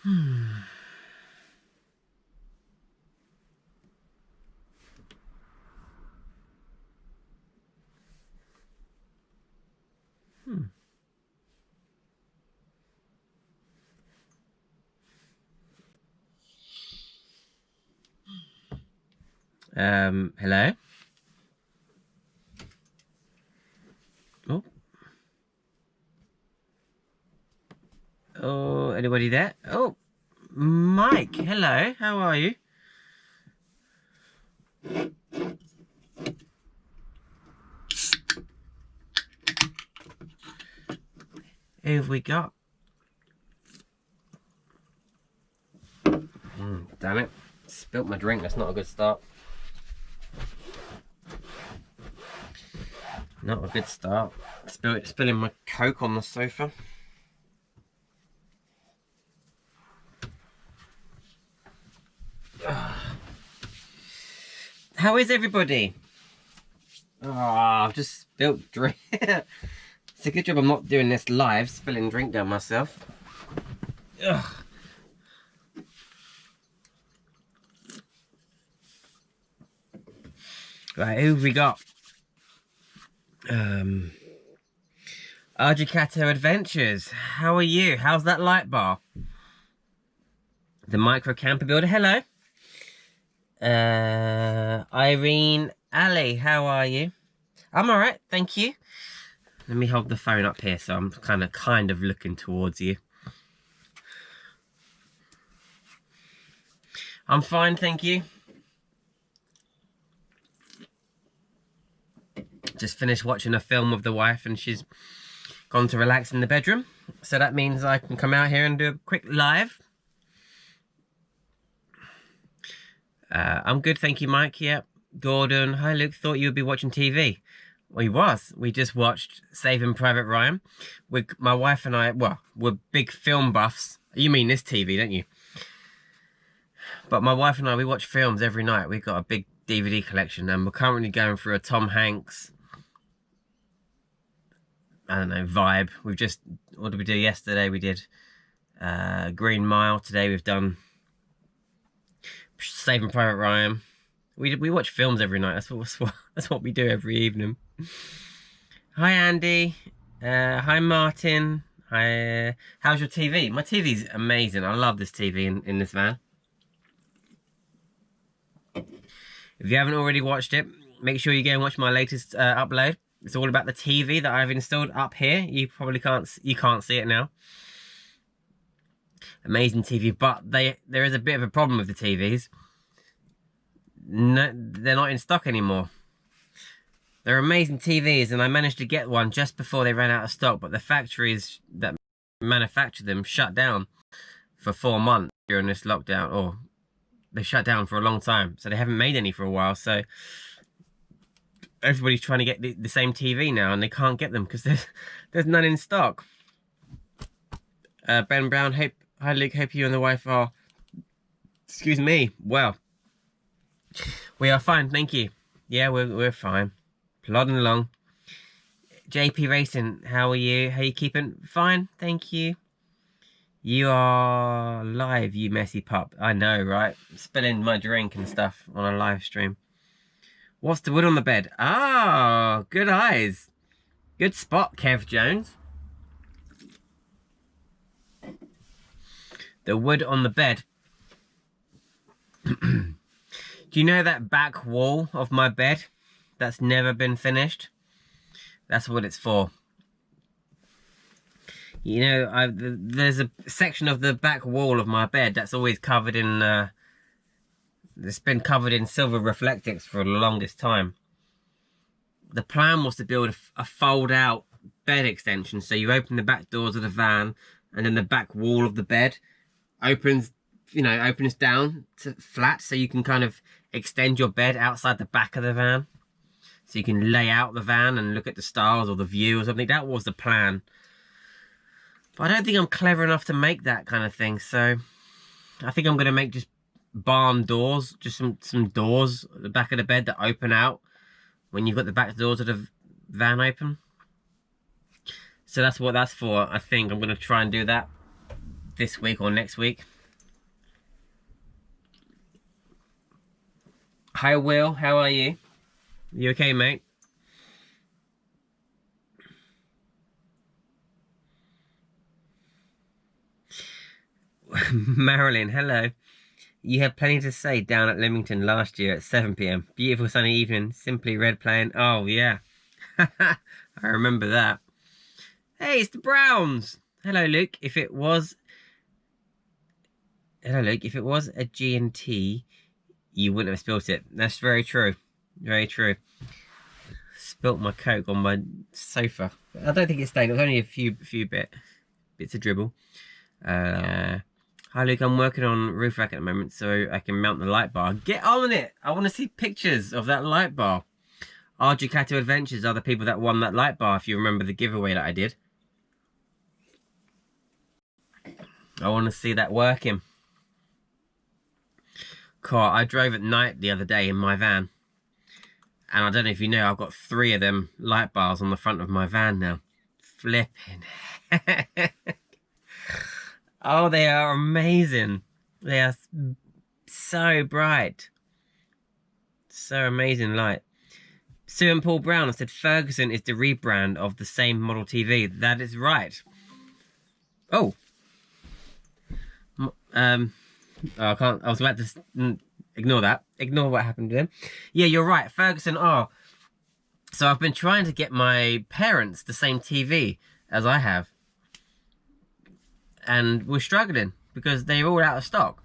Hmm. Hmm. Hello? Oh. Oh, anybody there? Oh, Mike, hello, how are you? Who have we got? Damn it. Spilt my drink, that's not a good start. Not a good start. Spilling my Coke on the sofa. How is everybody? Oh, I've just spilt drink. It's a good job I'm not doing this live, spilling drink down myself. Ugh. Right, who have we got? Argicato Adventures. How are you? How's that light bar? The Micro Camper Builder. Hello. Irene Ali, how are you? I'm alright, thank you. Let me hold the phone up here so I'm kind of looking towards you. I'm fine, thank you. Just finished watching a film with the wife and she's gone to relax in the bedroom. So that means I can come out here and do a quick live. I'm good, thank you, Mike. Yep. Gordon, hi Luke, thought you would be watching TV. Well, he was. We just watched Saving Private Ryan. My wife and I, well, we're big film buffs. You mean this TV, don't you? But my wife and I, we watch films every night. We've got a big DVD collection and we're currently going through a Tom Hanks, I don't know, vibe. What did we do yesterday? We did Green Mile. Today we've done Saving Private Ryan. We watch films every night. That's what we do every evening. Hi Andy. Hi Martin. Hi. How's your TV? My TV's amazing. I love this TV in this van. If you haven't already watched it, make sure you go and watch my latest upload. It's all about the TV that I've installed up here. You probably can't see it now. Amazing TV, but there is a bit of a problem with the TVs. No, they're not in stock anymore. They're amazing TVs, and I managed to get one just before they ran out of stock, but the factories that manufacture them shut down for 4 months during this lockdown, or they shut down for a long time, so they haven't made any for a while. So everybody's trying to get the same TV now, and they can't get them because there's none in stock. Ben Brown, hi Luke, hope you and the wife are, excuse me, well. We are fine, thank you. Yeah, we're fine. Plodding along. JP Racing, how are you? How you keeping? Fine, thank you. You are live, you messy pup. I know, right? Spilling my drink and stuff on a live stream. What's the wood on the bed? Ah, good eyes. Good spot, Kev Jones. The wood on the bed. Do you know that back wall of my bed that's never been finished? That's what it's for. You know, there's a section of the back wall of my bed that's always covered in, it's been covered in silver Reflectix for the longest time. The plan was to build a fold-out bed extension, so you open the back doors of the van, and then the back wall of the bed opens down to flat, so you can kind of extend your bed outside the back of the van, so you can lay out the van and look at the stars or the view or something. That was the plan, but I don't think I'm clever enough to make that kind of thing, so I think I'm going to make just barn doors, just some doors at the back of the bed that open out when you've got the back doors of the van open. So that's what that's for. I think I'm going to try and do that this week or next week. Hi Will, how are you? You okay, mate? Marilyn, hello. You had plenty to say down at Leamington last year at 7 p.m. Beautiful sunny evening, simply red playing. Oh, yeah. I remember that. Hey, it's the Browns. Hello, Luke. If it was a G&T, you wouldn't have spilt it. That's very true. Very true. Spilt my Coke on my sofa. I don't think it stained. It was only a few bits of dribble. Hi Luke, I'm working on roof rack at the moment so I can mount the light bar. Get on it! I want to see pictures of that light bar. Our Ducato Adventures are the people that won that light bar, if you remember the giveaway that I did. I want to see that working. Car, I drove at night the other day in my van. And I don't know if you know, I've got 3 of them light bars on the front of my van now. Flipping. Oh, they are amazing. They are so bright. So amazing light. Sue and Paul Brown said Ferguson is the rebrand of the same model TV. That is right. Oh. I can't. I was about to ignore that. Ignore what happened to him. Yeah, you're right. Ferguson are. So I've been trying to get my parents the same TV as I have. And we're struggling because they're all out of stock.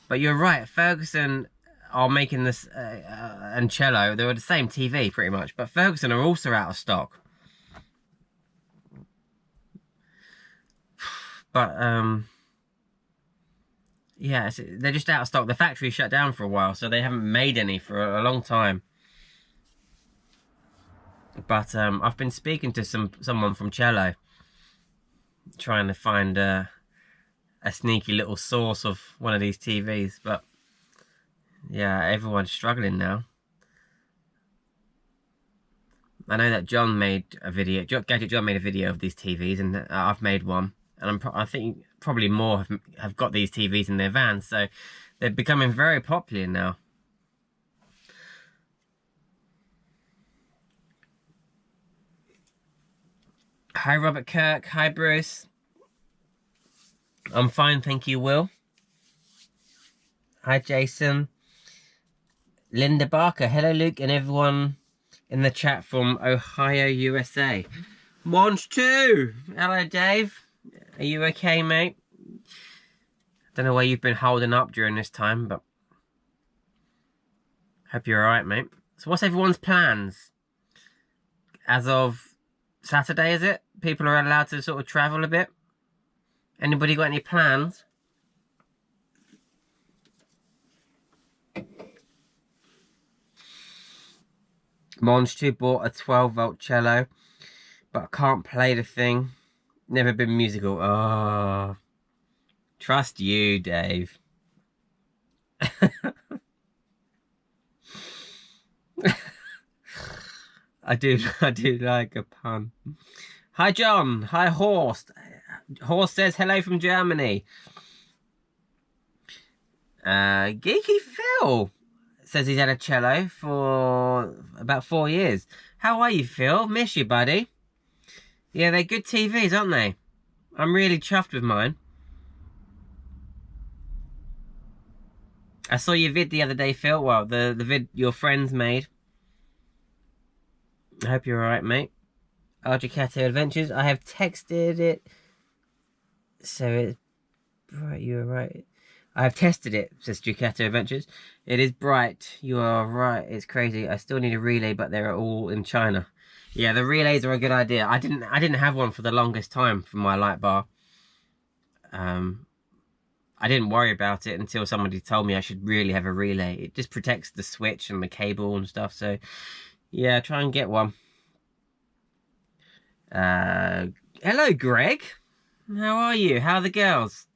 But you're right. Ferguson are making this, and Cello, they were the same TV pretty much. But Ferguson are also out of stock. But, yeah, they're just out of stock. The factory shut down for a while, so they haven't made any for a long time. But I've been speaking to someone from Cello, trying to find a sneaky little source of one of these TVs. But yeah, everyone's struggling now. I know that John made a video. Gadget John made a video of these TVs, and I've made one. And I think probably more have got these TVs in their vans, so they're becoming very popular now. Hi Robert Kirk, hi Bruce. I'm fine, thank you, Will. Hi Jason. Linda Barker, hello Luke and everyone in the chat from Ohio, USA. Monch 2, hello Dave. Are you okay, mate? Don't know where you've been holding up during this time, but hope you're alright, mate. So what's everyone's plans? As of Saturday, is it? People are allowed to sort of travel a bit. Anybody got any plans? Monch 2 bought a 12-volt cello, but I can't play the thing. Never been musical. Oh, trust you, Dave. I do like a pun. Hi, John. Hi, Horst. Horst says hello from Germany. Geeky Phil says he's had a cello for about 4 years. How are you, Phil? Miss you, buddy. Yeah, they're good TVs, aren't they? I'm really chuffed with mine. I saw your vid the other day, Phil. Well, the vid your friends made. I hope you're alright, mate. Ducato Adventures. I have texted it. So it's bright. You are right. I have tested it, says Ducato Adventures. It is bright. You are right. It's crazy. I still need a relay, but they're all in China. Yeah, the relays are a good idea. I didn't have one for the longest time for my light bar. I didn't worry about it until somebody told me I should really have a relay. It just protects the switch and the cable and stuff. So, yeah, try and get one. Hello, Greg. How are you? How are the girls?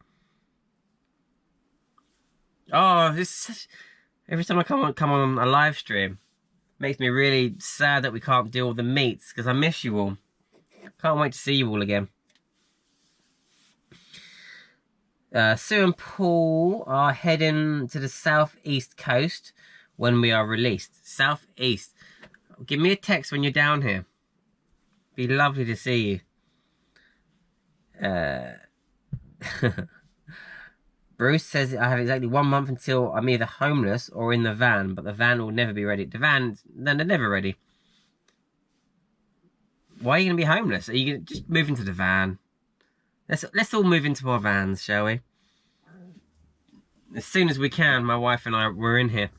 Oh, every time I come on a live stream, makes me really sad that we can't do all the meets because I miss you all. Can't wait to see you all again. Sue and Paul are heading to the southeast coast when we are released. Southeast. Give me a text when you're down here. Be lovely to see you. Bruce says I have exactly 1 month until I'm either homeless or in the van, but the van will never be ready. The van, then they're never ready. Why are you going to be homeless? Are you going to just move into the van? Let's all move into our vans, shall we? As soon as we can, my wife and I, we're in here.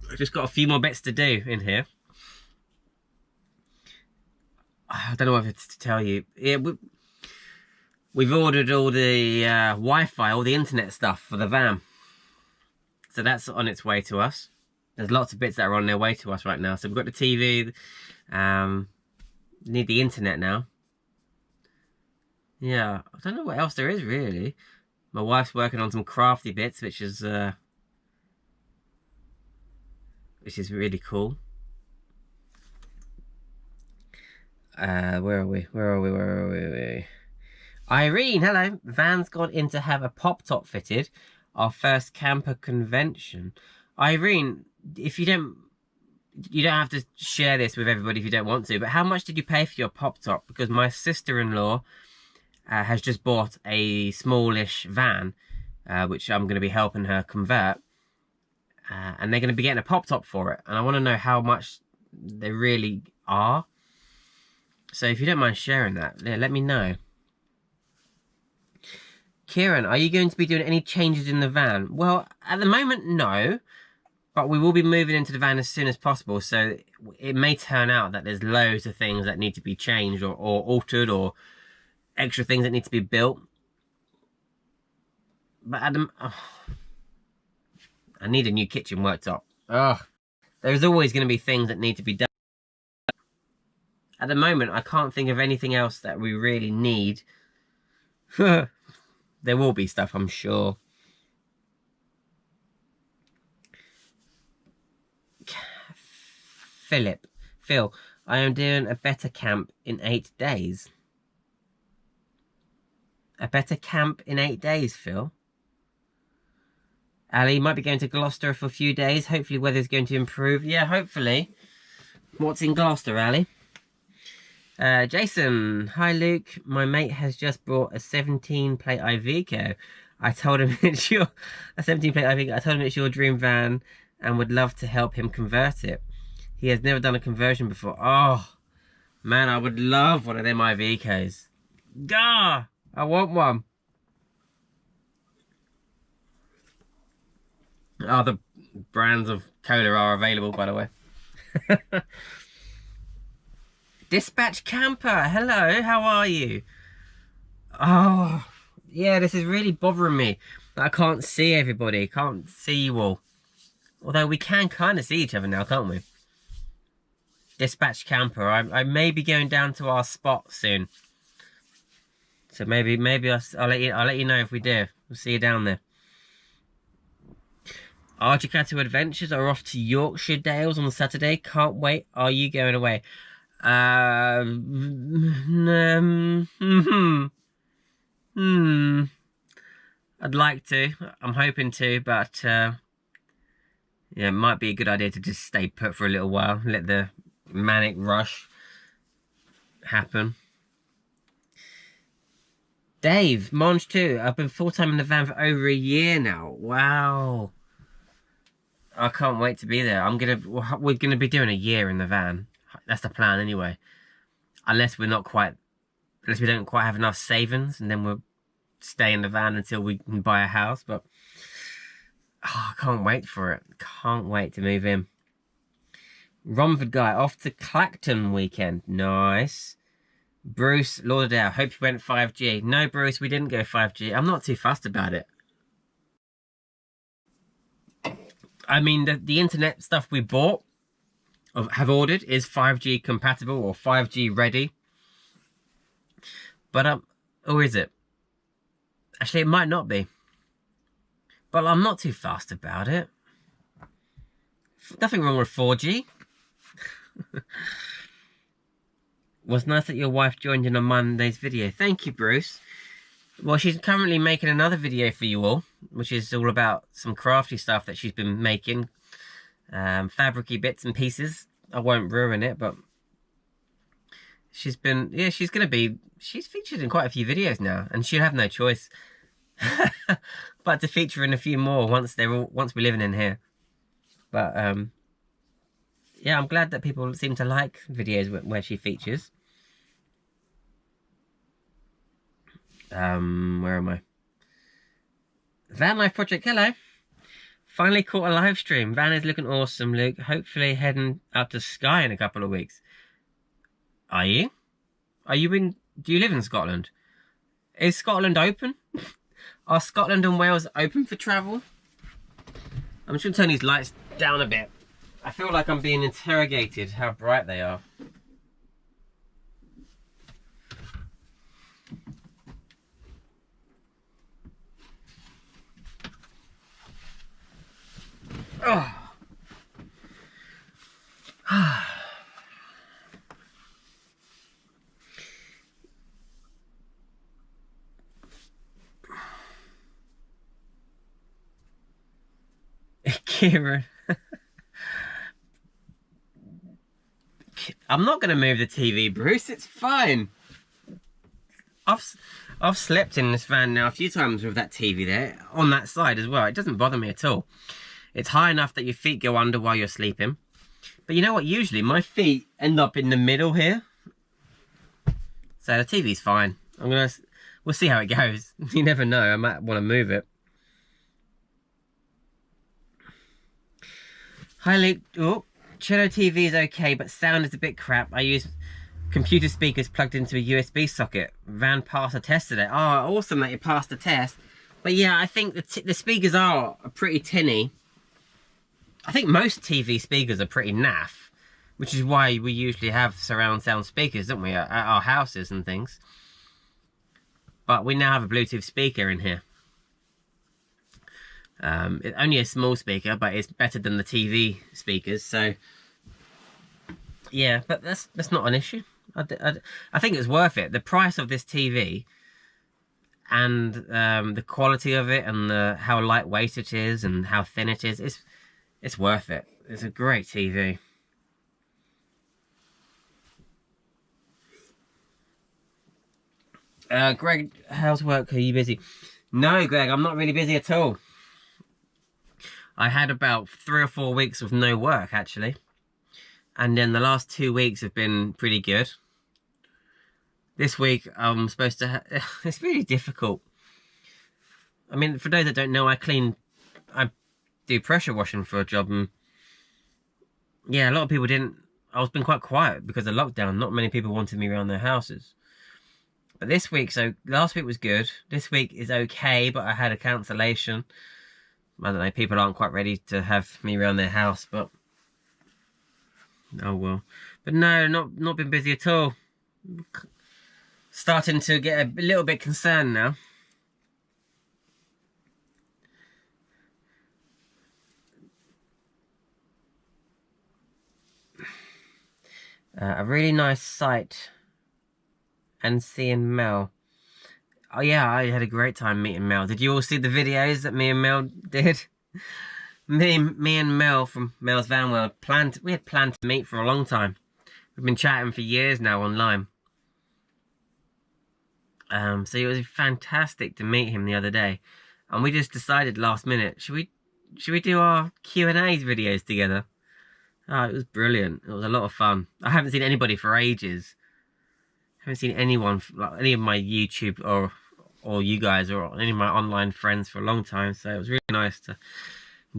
I've just got a few more bits to do in here. I don't know whether to tell you. Yeah, we've ordered all the Wi-Fi, all the internet stuff for the van. So that's on its way to us. There's lots of bits that are on their way to us right now. So we've got the TV. Need the internet now. Yeah, I don't know what else there is really. My wife's working on some crafty bits, which is really cool. Where are we? Irene, hello. Van's gone in to have a pop top fitted. Our first camper convention. Irene, if you don't have to share this with everybody if you don't want to, but how much did you pay for your pop top? Because my sister-in-law has just bought a smallish van, which I'm going to be helping her convert, and they're going to be getting a pop top for it, and I want to know how much they really are. So if you don't mind sharing that, let me know. Kieran, are you going to be doing any changes in the van? Well, at the moment, no. But we will be moving into the van as soon as possible. So it may turn out that there's loads of things that need to be changed or altered, or extra things that need to be built. But at the... I need a new kitchen worktop. There's always going to be things that need to be done. At the moment, I can't think of anything else that we really need. There will be stuff, I'm sure. Phil, I am doing a better camp in 8 days. A better camp in 8 days, Phil. Ali might be going to Gloucester for a few days. Hopefully weather's going to improve. Yeah, hopefully. What's in Gloucester, Ali? Jason, hi Luke. My mate has just brought a 17-plate Iveco. I told him it's your 17-plate Iveco. I told him it's your dream van and would love to help him convert it. He has never done a conversion before. Oh, man, I would love one of them Ivecos. Gah! I want one. Other brands of cola are available, by the way. Dispatch Camper, hello, how are you? Oh, yeah, this is really bothering me. I can't see everybody, can't see you all. Although we can kind of see each other now, can't we? Dispatch Camper, I may be going down to our spot soon. So maybe I'll let you know if we do. We'll see you down there. Our Jakarta Adventures are off to Yorkshire Dales on Saturday. Can't wait. Are you going away? I'd like to. I'm hoping to, but yeah, it might be a good idea to just stay put for a little while. Let the manic rush happen. Dave, Monge too. I've been full-time in the van for over a year now. Wow. I can't wait to be there. We're gonna be doing a year in the van. That's the plan anyway. Unless we don't quite have enough savings, and then we'll stay in the van until we can buy a house. But I can't wait for it. Can't wait to move in. Romford guy off to Clacton weekend. Nice. Bruce Lauderdale, hope you went 5G. No, Bruce, we didn't go 5G. I'm not too fussed about it. I mean, the internet stuff we bought, have ordered, is 5G compatible or 5G ready. But, or is it? Actually, it might not be. But I'm not too fussed about it. Nothing wrong with 4G. Was nice that your wife joined in on Monday's video. Thank you, Bruce. Well, she's currently making another video for you all, which is all about some crafty stuff that she's been making. Fabricy bits and pieces. I won't ruin it, but she's featured in quite a few videos now, and she'll have no choice but to feature in a few more once we're living in here. But yeah, I'm glad that people seem to like videos where she features. Where am I? Van Life Project, hello. Finally caught a live stream. Van is looking awesome, Luke. Hopefully heading out to Skye in a couple of weeks. Are you? Do you live in Scotland? Is Scotland open? Are Scotland and Wales open for travel? I'm just going to turn these lights down a bit. I feel like I'm being interrogated how bright they are. Oh. Kieran. I'm not going to move the TV, Bruce. It's fine. I've slept in this van now a few times with that TV there, on that side as well. It doesn't bother me at all. It's high enough that your feet go under while you're sleeping. But you know what? Usually my feet end up in the middle here. So the TV's fine. We'll see how it goes. You never know. I might want to move it. Hi, Luke. Oh, Cello TV is okay, but sound is a bit crap. I use computer speakers plugged into a USB socket. Van passed a test today. Oh, awesome that you passed the test. But yeah, I think the speakers are pretty tinny. I think most TV speakers are pretty naff, which is why we usually have surround sound speakers, don't we, at our houses and things. But we now have a Bluetooth speaker in here. It's only a small speaker, but it's better than the TV speakers, so yeah, but that's not an issue. I think it's worth it. The price of this TV and the quality of it and how lightweight it is and how thin it is, it's worth it. It's a great TV. Greg, how's work? Are you busy? No, Greg, I'm not really busy at all. I had about 3 or 4 weeks of no work, actually. And then the last 2 weeks have been pretty good. This week, I'm supposed to it's really difficult. I mean, for those that don't know, I do pressure washing for a job. And yeah, a lot of people didn't. I was been quite quiet because of lockdown. Not many people wanted me around their houses. But this week, so last week was good. This week is okay, but I had a cancellation. I don't know, people aren't quite ready to have me around their house, but oh well. But no, not been busy at all. Starting to get a little bit concerned now. A really nice sight and seeing Mel. Oh yeah, I had a great time meeting Mel. Did you all see the videos that me and Mel did? Me and Mel from Mel's Van World we had planned to meet for a long time. We've been chatting for years now online. So it was fantastic to meet him the other day, and we just decided last minute, should we do our Q&A videos together? Oh, it was brilliant. It was a lot of fun. I haven't seen anybody for ages. I haven't seen anyone, like any of my YouTube or you guys or any of my online friends for a long time. So it was really nice to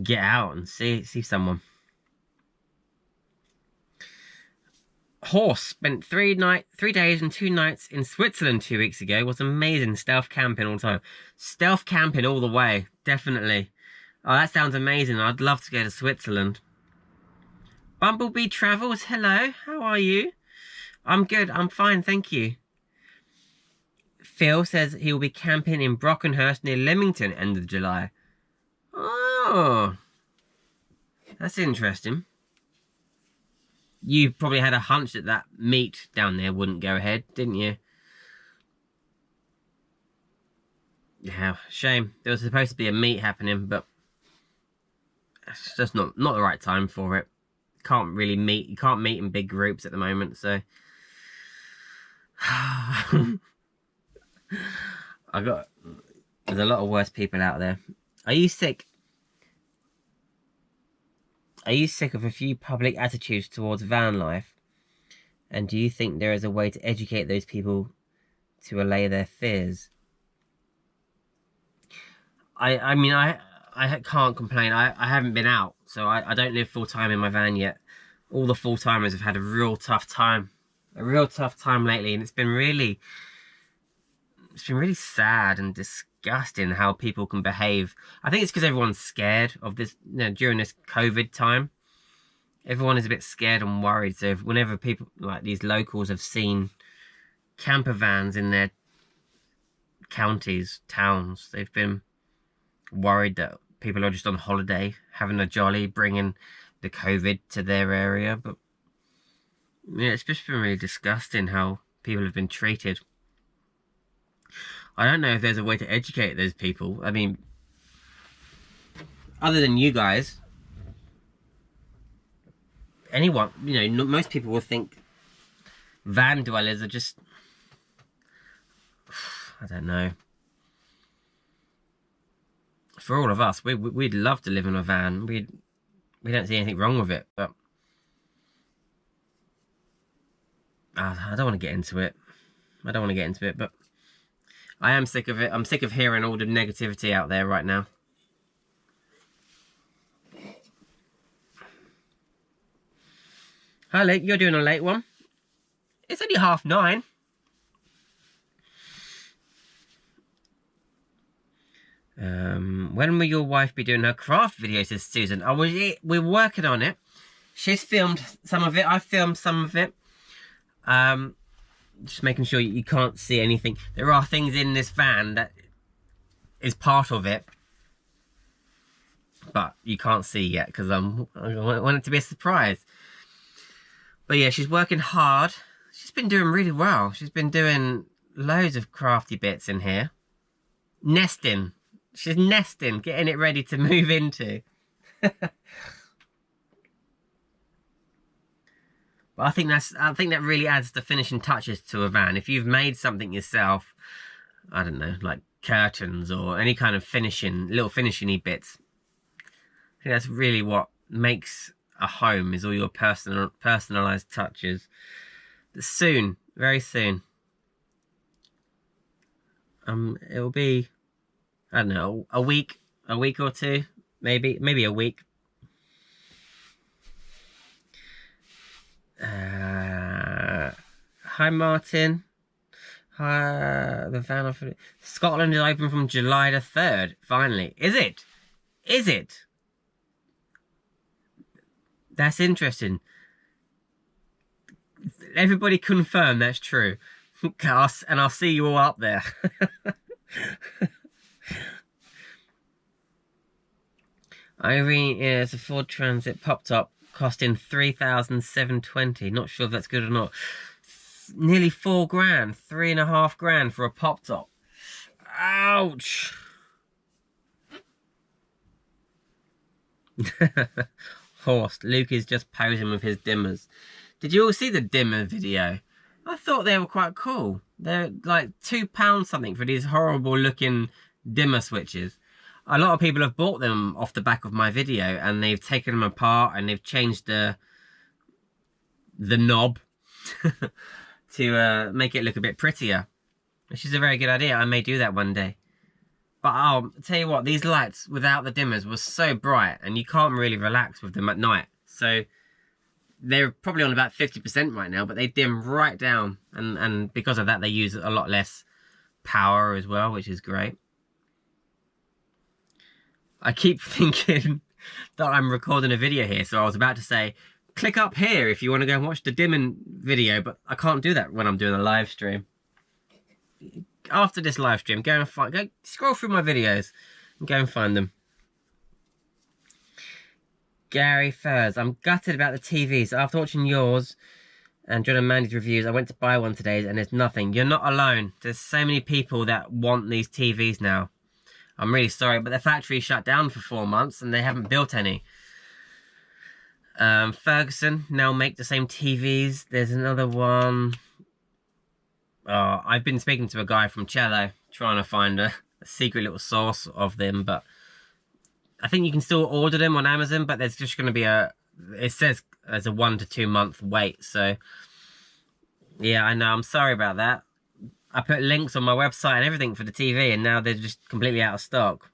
get out and see someone. Horse spent 3 days and 2 nights in Switzerland 2 weeks ago. It was amazing. Stealth camping all the time. Stealth camping all the way, definitely. Oh, that sounds amazing. I'd love to go to Switzerland. Bumblebee Travels, hello. How are you? I'm good. I'm fine, thank you. Phil says he will be camping in Brockenhurst near Leamington end of July. Oh, that's interesting. You probably had a hunch that meet down there wouldn't go ahead, didn't you? Yeah, shame. There was supposed to be a meet happening, but it's just not the right time for it. Can't really meet. You can't meet in big groups at the moment, so. There's a lot of worse people out there. Are you sick? Are you sick of a few public attitudes towards van life? And do you think there is a way to educate those people to allay their fears? I mean, I can't complain. I haven't been out, so I don't live full time in my van yet. All the full timers have had a real tough time lately, and it's been really sad and disgusting how people can behave. I think it's because everyone's scared of this, during this COVID time. Everyone is a bit scared and worried. So whenever people like these locals have seen camper vans in their counties, towns, they've been worried that people are just on holiday, having a jolly, bringing the COVID to their area. But yeah, it's just been really disgusting how people have been treated. I don't know if there's a way to educate those people. I mean, other than you guys, anyone, most people will think van dwellers are just, I don't know. For all of us, we'd love to live in a van. We don't see anything wrong with it, but I don't want to get into it. But I am sick of it. I'm sick of hearing all the negativity out there right now. Hi, Luke. You're doing a late one. It's only 9:30. When will your wife be doing her craft videos, says Susan? We're working on it. She's filmed some of it. I filmed some of it. Just making sure you can't see anything. There are things in this van that is part of it, but you can't see yet because I want it to be a surprise. But yeah, she's working hard. She's been doing really well. She's been doing loads of crafty bits in here. Nesting. She's nesting, getting it ready to move into. But I think that really adds the finishing touches to a van. If you've made something yourself, I don't know, like curtains or any kind of little finishing-y bits. I think that's really what makes a home, is all your personalized touches. But soon, very soon, it'll be, I don't know, a week or two, maybe a week. Hi Martin. Hi, the van of Scotland is open from July the 3rd. Finally, is it? That's interesting. Everybody confirm that's true. And I'll see you all up there. Irene is a Ford Transit pop top costing $3,720. Not sure if that's good or not. Nearly $4 grand, $3.5 grand for a pop top. Ouch. Horst, Luke is just posing with his dimmers. Did you all see the dimmer video? I thought they were quite cool. They're like £2 something for these horrible looking dimmer switches. A lot of people have bought them off the back of my video and they've taken them apart and they've changed the knob to make it look a bit prettier, which is a very good idea. I may do that one day. But I'll tell you what, these lights without the dimmers were so bright and you can't really relax with them at night. So they're probably on about 50% right now, but they dim right down. And because of that, they use a lot less power as well, which is great. I keep thinking that I'm recording a video here, so I was about to say, click up here if you want to go and watch the dimming video, but I can't do that when I'm doing a live stream. After this live stream, go scroll through my videos and go and find them. Gary Furs, I'm gutted about the TVs. After watching yours, And John and Mandy's reviews, I went to buy one today and there's nothing. You're not alone. There's so many people that want these TVs now. I'm really sorry, but the factory shut down for 4 months and they haven't built any. Ferguson now make the same TVs. There's another one. I've been speaking to a guy from Cello, trying to find a secret little source of them, but I think you can still order them on Amazon, but there's just going to be it says there's a 1 to 2 month wait, so yeah, I know, I'm sorry about that. I put links on my website and everything for the TV, and now they're just completely out of stock.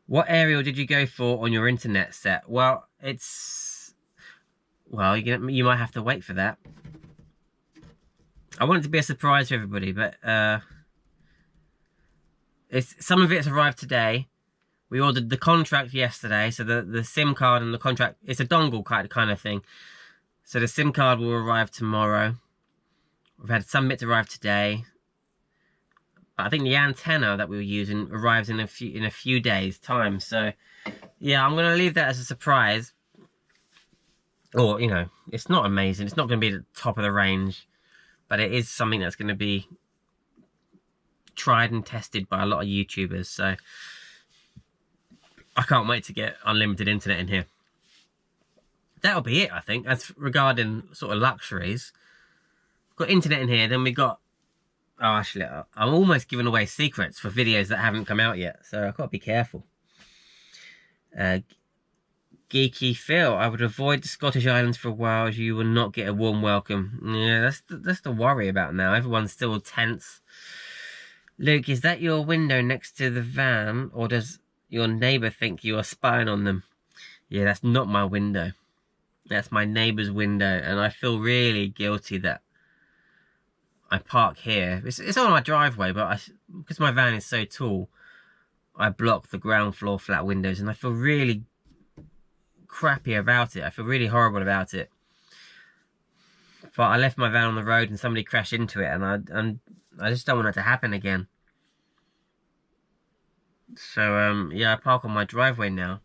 What aerial did you go for on your internet set? Well, you might have to wait for that. I want it to be a surprise for everybody, but some of it's arrived today. We ordered the contract yesterday, so the SIM card and the contract, it's a dongle kind of thing. So the SIM card will arrive tomorrow. We've had some bits arrive today. I think the antenna that we were using arrives in a few days' time. So yeah, I'm gonna leave that as a surprise. Or, you know, it's not amazing. It's not gonna be at the top of the range, but it is something that's gonna be tried and tested by a lot of YouTubers. So I can't wait to get unlimited internet in here. That'll be it, I think, as regarding sort of luxuries. Got internet in here, then we got... Oh, actually, I'm almost giving away secrets for videos that haven't come out yet, so I've got to be careful. Geeky Phil, I would avoid the Scottish Islands for a while as you will not get a warm welcome. Yeah, that's the worry about now. Everyone's still tense. Luke, is that your window next to the van, or does your neighbour think you are spying on them? Yeah, that's not my window. That's my neighbour's window, and I feel really guilty that I park here. It's on my driveway, but because my van is so tall, I block the ground floor flat windows, and I feel really crappy about it. I feel really horrible about it. But I left my van on the road and somebody crashed into it, and I just don't want it to happen again. So yeah, I park on my driveway now.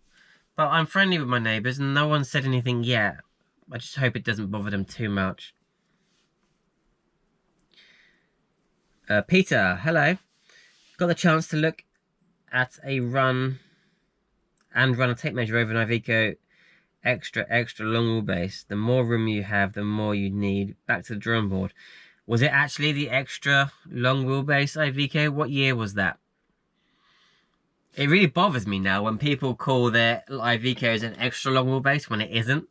But I'm friendly with my neighbours and no one said anything yet. I just hope it doesn't bother them too much. Peter, hello. Got the chance to look at a run a tape measure over an Iveco extra long wheelbase. The more room you have, the more you need. Back to the drawing board. Was it actually the extra long wheelbase Iveco? What year was that? It really bothers me now when people call their Ivecos an extra long wheelbase when it isn't.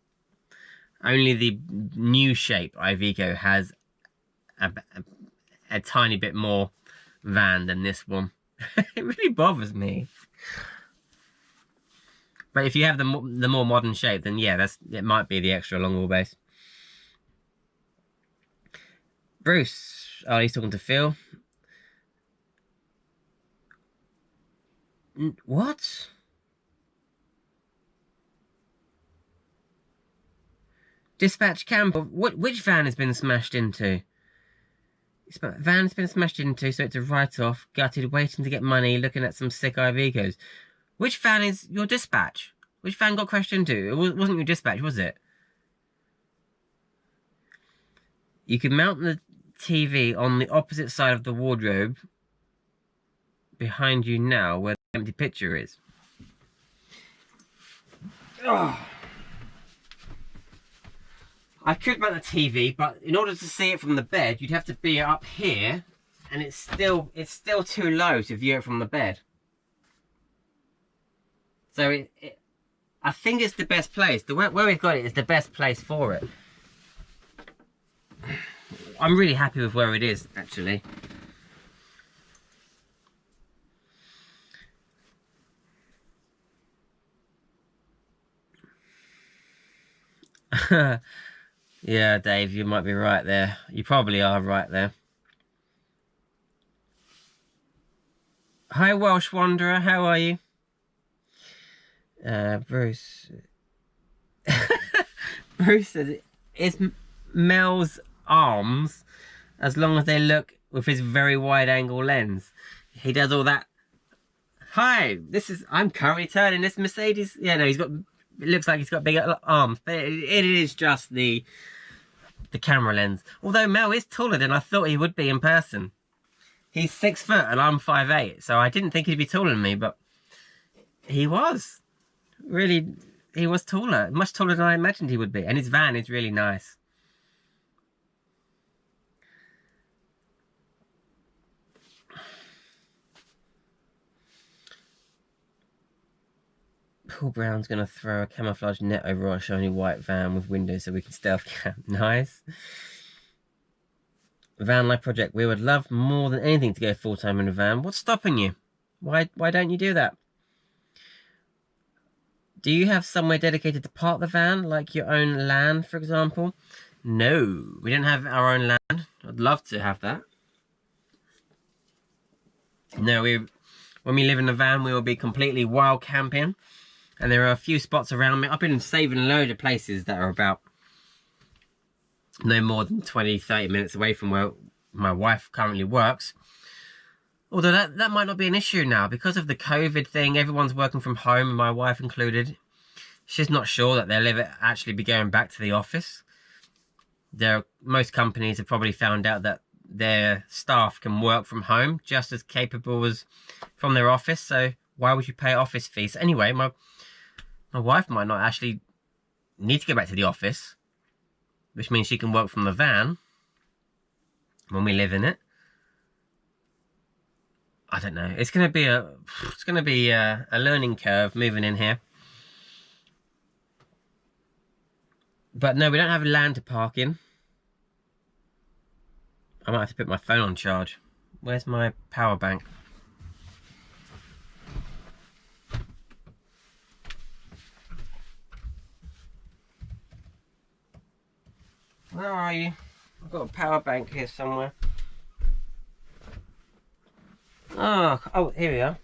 Only the new shape Iveco has a tiny bit more van than this one. It really bothers me. But if you have the more modern shape, then yeah, it might be the extra long wheelbase. Bruce, oh, he's talking to Phil. What? Dispatch camper. Which van has been smashed into? Van's been smashed into, so it's a write-off. Gutted, waiting to get money, looking at some sick Ivecos. Which van is your dispatch? Which van got crashed into? It wasn't your dispatch, was it? You can mount the TV on the opposite side of the wardrobe behind you now, where the empty picture is. Oh. I could mount the TV, but in order to see it from the bed, you'd have to be up here, and it's still too low to view it from the bed. So I think it's the best place. Where we've got it is the best place for it. I'm really happy with where it is, actually. Yeah, Dave, you might be right there. You probably are right there. Hi, Welsh Wanderer. How are you? Bruce. Bruce says, it's Mel's arms as long as they look with his very wide angle lens. He does all that. Hi, I'm currently turning this Mercedes. Yeah, no, he's got It looks like he's got bigger arms, but it is just the camera lens. Although Mel is taller than I thought he would be in person. He's 6 foot and I'm 5'8", so I didn't think he'd be taller than me, but he was. Really, he was taller. Much taller than I imagined he would be. And his van is really nice. Paul Brown's going to throw a camouflage net over our shiny white van with windows so we can stealth camp. Nice. Van life project. We would love more than anything to go full-time in a van. What's stopping you? Why don't you do that? Do you have somewhere dedicated to park the van, like your own land, for example? No, we don't have our own land. I'd love to have that. No, when we live in a van, we will be completely wild camping. And there are a few spots around me. I've been saving a load of places that are about no more than 20-30 minutes away from where my wife currently works. Although that might not be an issue now. Because of the COVID thing, everyone's working from home, my wife included. She's not sure that they'll ever actually be going back to the office. Most companies have probably found out that their staff can work from home just as capable as from their office. So why would you pay office fees? Anyway, my wife might not actually need to go back to the office, which means she can work from the van when we live in it. I don't know. It's gonna be a learning curve moving in here. But no, we don't have land to park in. I might have to put my phone on charge. Where's my power bank? Where are you? I've got a power bank here somewhere. Oh, here we are.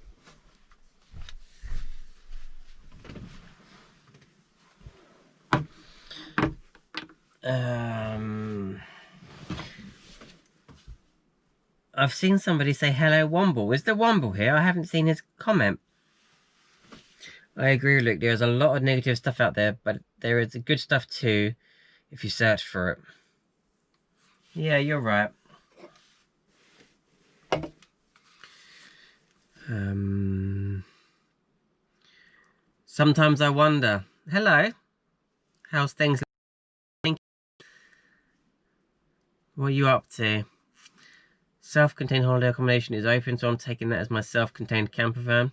I've seen somebody say hello Womble. Is there Womble here? I haven't seen his comment. I agree, Luke. There's a lot of negative stuff out there, but there is good stuff too if you search for it. Yeah, you're right. Sometimes I wonder. Hello. How's things? What are you up to? Self-contained holiday accommodation is open, so I'm taking that as my self-contained camper van.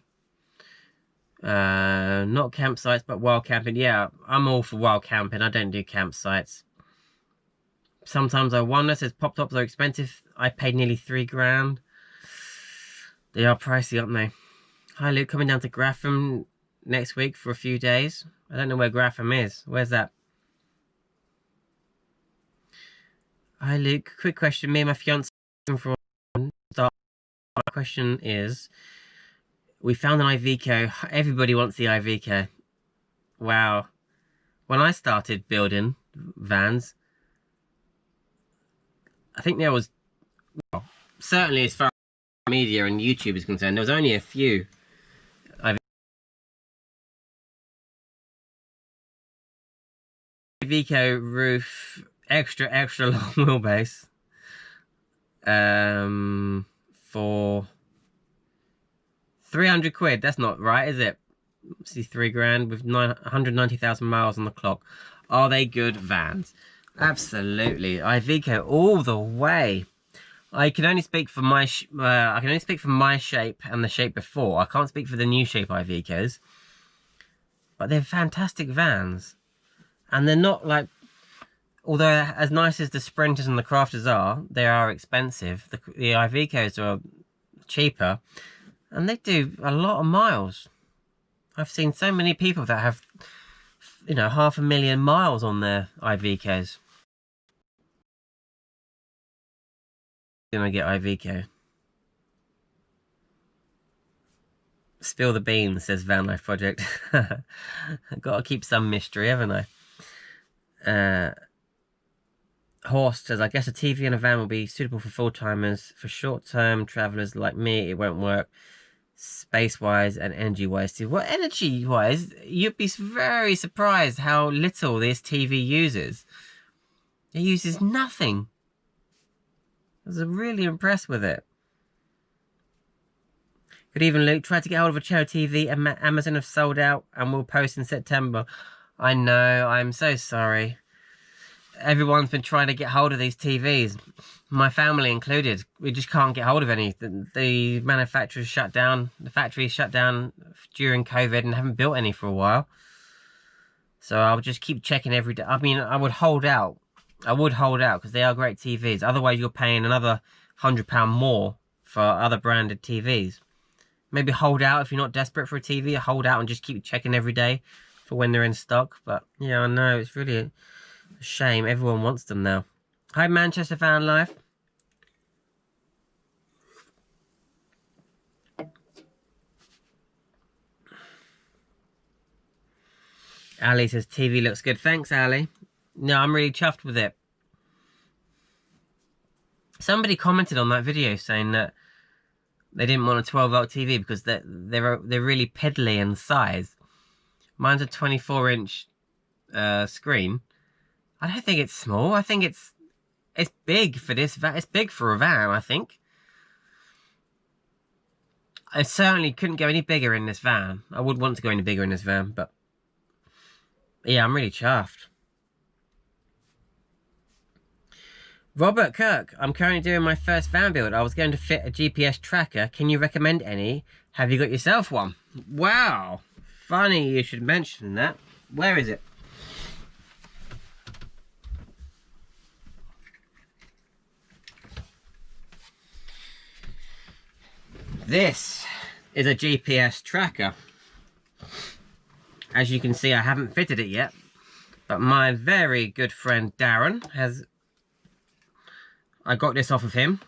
Not campsites, but wild camping. Yeah, I'm all for wild camping. I don't do campsites. Sometimes I wonder, says pop tops are expensive. I paid nearly $3,000. They are pricey, aren't they? Hi Luke, coming down to Gratham next week for a few days. I don't know where Gratham is. Where's that? Hi Luke, quick question. Me and my fiance from start. My question is, we found an Iveco. Everybody wants the Iveco. Wow. When I started building vans, I think there was, well, certainly as far as media and YouTube is concerned, there was only a few Iveco roof, extra long wheelbase, for 300 quid. That's not right, is it? See, $3,000 with 190,000 miles on the clock. Are they good vans? Absolutely. Iveco all the way. I can only speak for my shape and the shape before. I can't speak for the new shape Ivecos, but they're fantastic vans, and they're not like, although as nice as the Sprinters and the Crafters are, they are expensive. The Ivecos are cheaper, and they do a lot of miles. I've seen so many people that have, 500,000 miles on their Ivecos. Gonna get Iveco. Spill the beans, says Van Life Project. I've got to keep some mystery, haven't I? Horst says, I guess a TV and a van will be suitable for full-timers. For short-term travellers like me, it won't work. space-wise and energy-wise too. Well, energy-wise, you'd be very surprised how little this TV uses. It uses nothing. I was really impressed with it. Good evening, Luke. Tried to get hold of a Cherry TV and Amazon have sold out and will post in September. I know, I'm so sorry. Everyone's been trying to get hold of these TVs, my family included. We just can't get hold of any. The manufacturers shut down, the factories shut down during COVID and haven't built any for a while. So I'll just keep checking every day. I mean, I would hold out. Because they are great TVs. Otherwise, you're paying another £100 more for other branded TVs. Maybe hold out if you're not desperate for a TV. Hold out and just keep checking every day for when they're in stock. But yeah, I know, it's really a shame. Everyone wants them now. Hi, Manchester Van Life. Ali says TV looks good. Thanks, Ali. No, I'm really chuffed with it. Somebody commented on that video saying that they didn't want a 12-volt TV because they're really piddly in size. Mine's a 24-inch screen. I don't think it's small. I think it's big for this van. It's big for a van, I think. I certainly couldn't go any bigger in this van. I would want to go any bigger in this van, but yeah, I'm really chuffed. Robert Kirk, I'm currently doing my first van build. I was going to fit a GPS tracker. Can you recommend any? Have you got yourself one? Wow. Funny you should mention that. Where is it? This is a GPS tracker. As you can see, I haven't fitted it yet, but my very good friend Darren has... I got this off of him.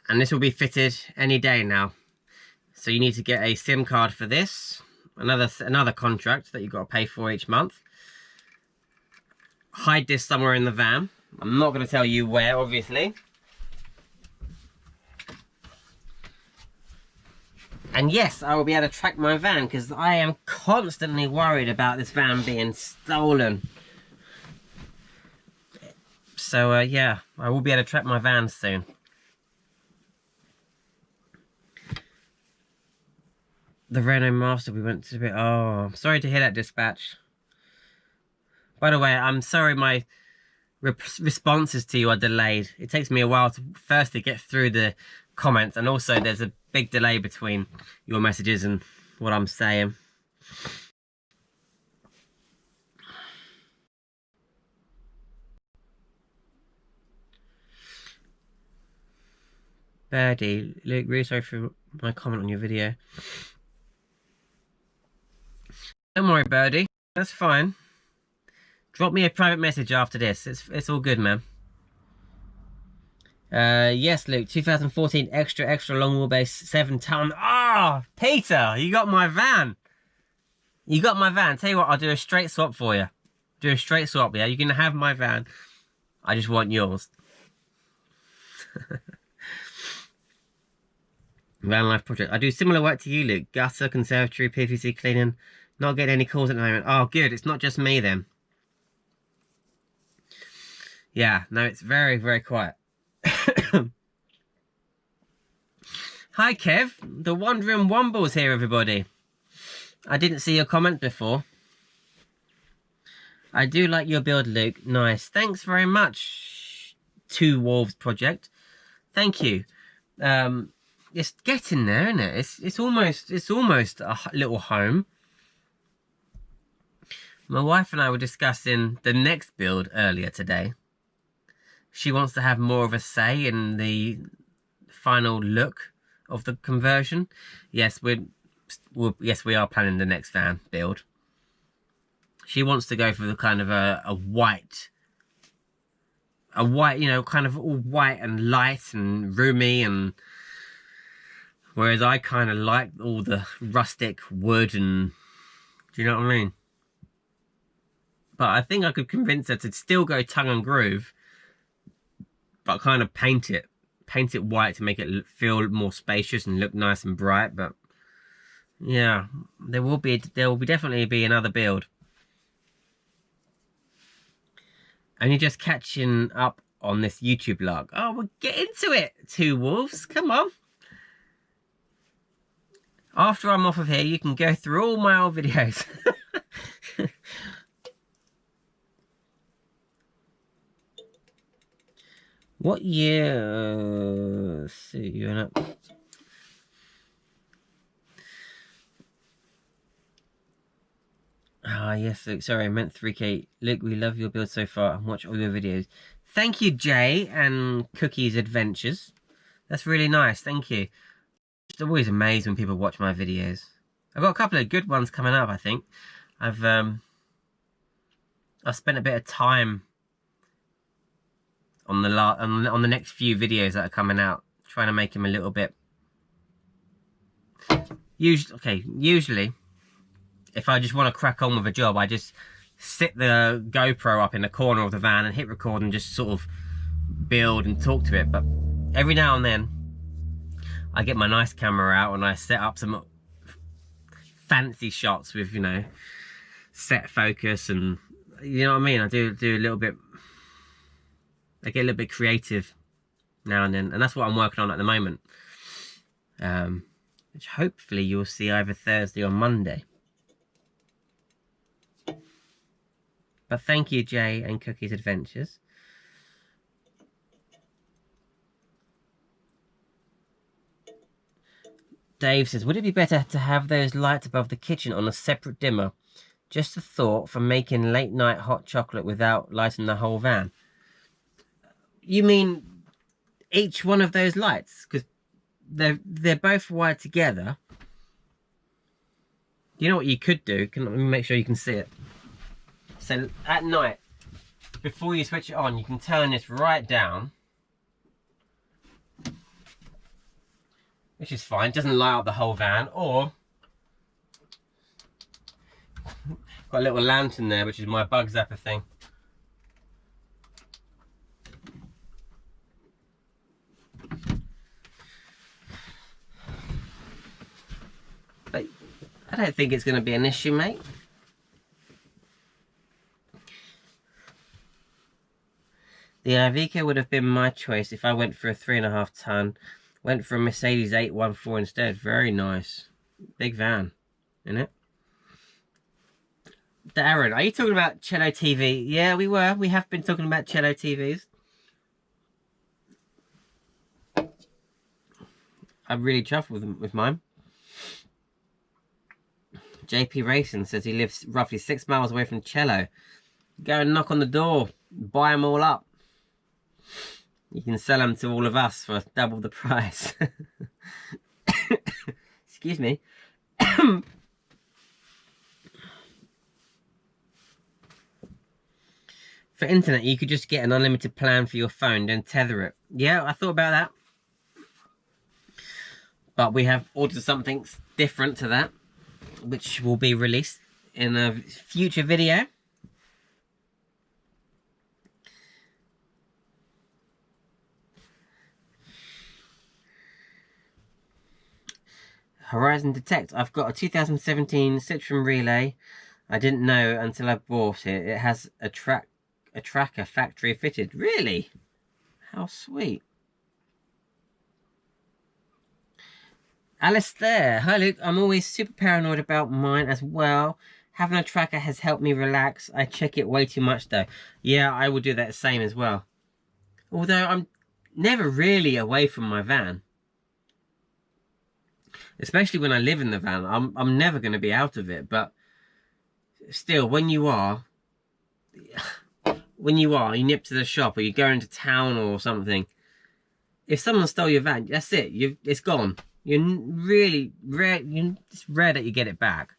And this will be fitted any day now. So you need to get a SIM card for this. Another contract that you've got to pay for each month. Hide this somewhere in the van. I'm not going to tell you where, obviously. And yes, I will be able to track my van because I am constantly worried about this van being stolen. So yeah, I will be able to track my van soon. The Renault Master we went to... Oh, I'm sorry to hear that, Dispatch. By the way, I'm sorry my responses to you are delayed. It takes me a while to firstly get through the comments, and also there's a big delay between your messages and what I'm saying. Birdie, Luke, really sorry for my comment on your video. Don't worry, Birdie. That's fine. Drop me a private message after this. It's all good, man. Yes, Luke. 2014 extra long wheelbase 7-ton. Ah, Peter, you got my van. You got my van. Tell you what, I'll do a straight swap for you. Do a straight swap, yeah. You're gonna have my van. I just want yours. Van life project. I do similar work to you, Luke. Gutter, conservatory, PVC cleaning. Not getting any calls at the moment. Oh, good. It's not just me then. Yeah, no, it's very, very quiet. Hi, Kev. The Wandering Womble's here, everybody. I didn't see your comment before. I do like your build, Luke. Nice. Thanks very much, Two Wolves Project. Thank you. It's getting there, isn't it? It's almost a little home. My wife and I were discussing the next build earlier today. She wants to have more of a say in the final look of the conversion. Yes, we are planning the next van build. She wants to go for the kind of a white, you know, kind of all white and light and roomy, and whereas I kind of like all the rustic wood and, do you know what I mean? But I think I could convince her to still go tongue and groove, but kind of paint it paint it white to make it feel more spacious and look nice and bright. But yeah, there will definitely be another build. And you're just catching up on this YouTube lark. Oh, well, get into it, Two Wolves. Come on. After I'm off of here, you can go through all my old videos. What year? See you in it. Ah, yes, Luke. Sorry, I meant 3K. Luke, we love your build so far and watch all your videos. Thank you, Jay and Cookie's Adventures. That's really nice. Thank you. It's always amazed when people watch my videos. I've got a couple of good ones coming up, I think. I've spent a bit of time on the next few videos that are coming out, trying to make them a little bit. Usually, if I just want to crack on with a job, I just sit the GoPro up in the corner of the van and hit record and just sort of build and talk to it. But every now and then, I get my nice camera out and I set up some fancy shots with, you know, set focus, and you know what I mean. I do a little bit. I get a little bit creative now and then, and that's what I'm working on at the moment. Which hopefully you'll see either Thursday or Monday. But thank you, Jay and Cookie's Adventures. Dave says, would it be better to have those lights above the kitchen on a separate dimmer? Just a thought for making late night hot chocolate without lighting the whole van. You mean each one of those lights? Because they're both wired together. You know what you could do? Let me make sure you can see it. So at night, before you switch it on, you can turn this right down. Which is fine, it doesn't light up the whole van. Or, got a little lantern there, which is my bug zapper thing. But I don't think it's going to be an issue, mate. The Iveco would have been my choice if I went for a 3.5 ton. Went for a Mercedes 814 instead. Very nice. Big van, isn't it? Darren, are you talking about Cello TV? Yeah, we were. We have been talking about Cello TVs. I'm really chuffed with mine. JP Racing says he lives roughly 6 miles away from Cello. Go and knock on the door. Buy them all up. You can sell them to all of us for double the price. Excuse me. For internet, you could just get an unlimited plan for your phone, then tether it. Yeah, I thought about that. But we have ordered something different to that, which will be released in a future video. Horizon Detect. I've got a 2017 Citroen Relay. I didn't know until I bought it. It has a tracker factory fitted. Really? How sweet. Alistair. Hi Luke. I'm always super paranoid about mine as well. Having a tracker has helped me relax. I check it way too much though. Yeah, I will do that same as well. Although I'm never really away from my van. Especially when I live in the van, I'm never going to be out of it. But still, when you are, you nip to the shop or you go into town or something. If someone stole your van, that's it. It's gone. You're really rare. It's rare that you get it back.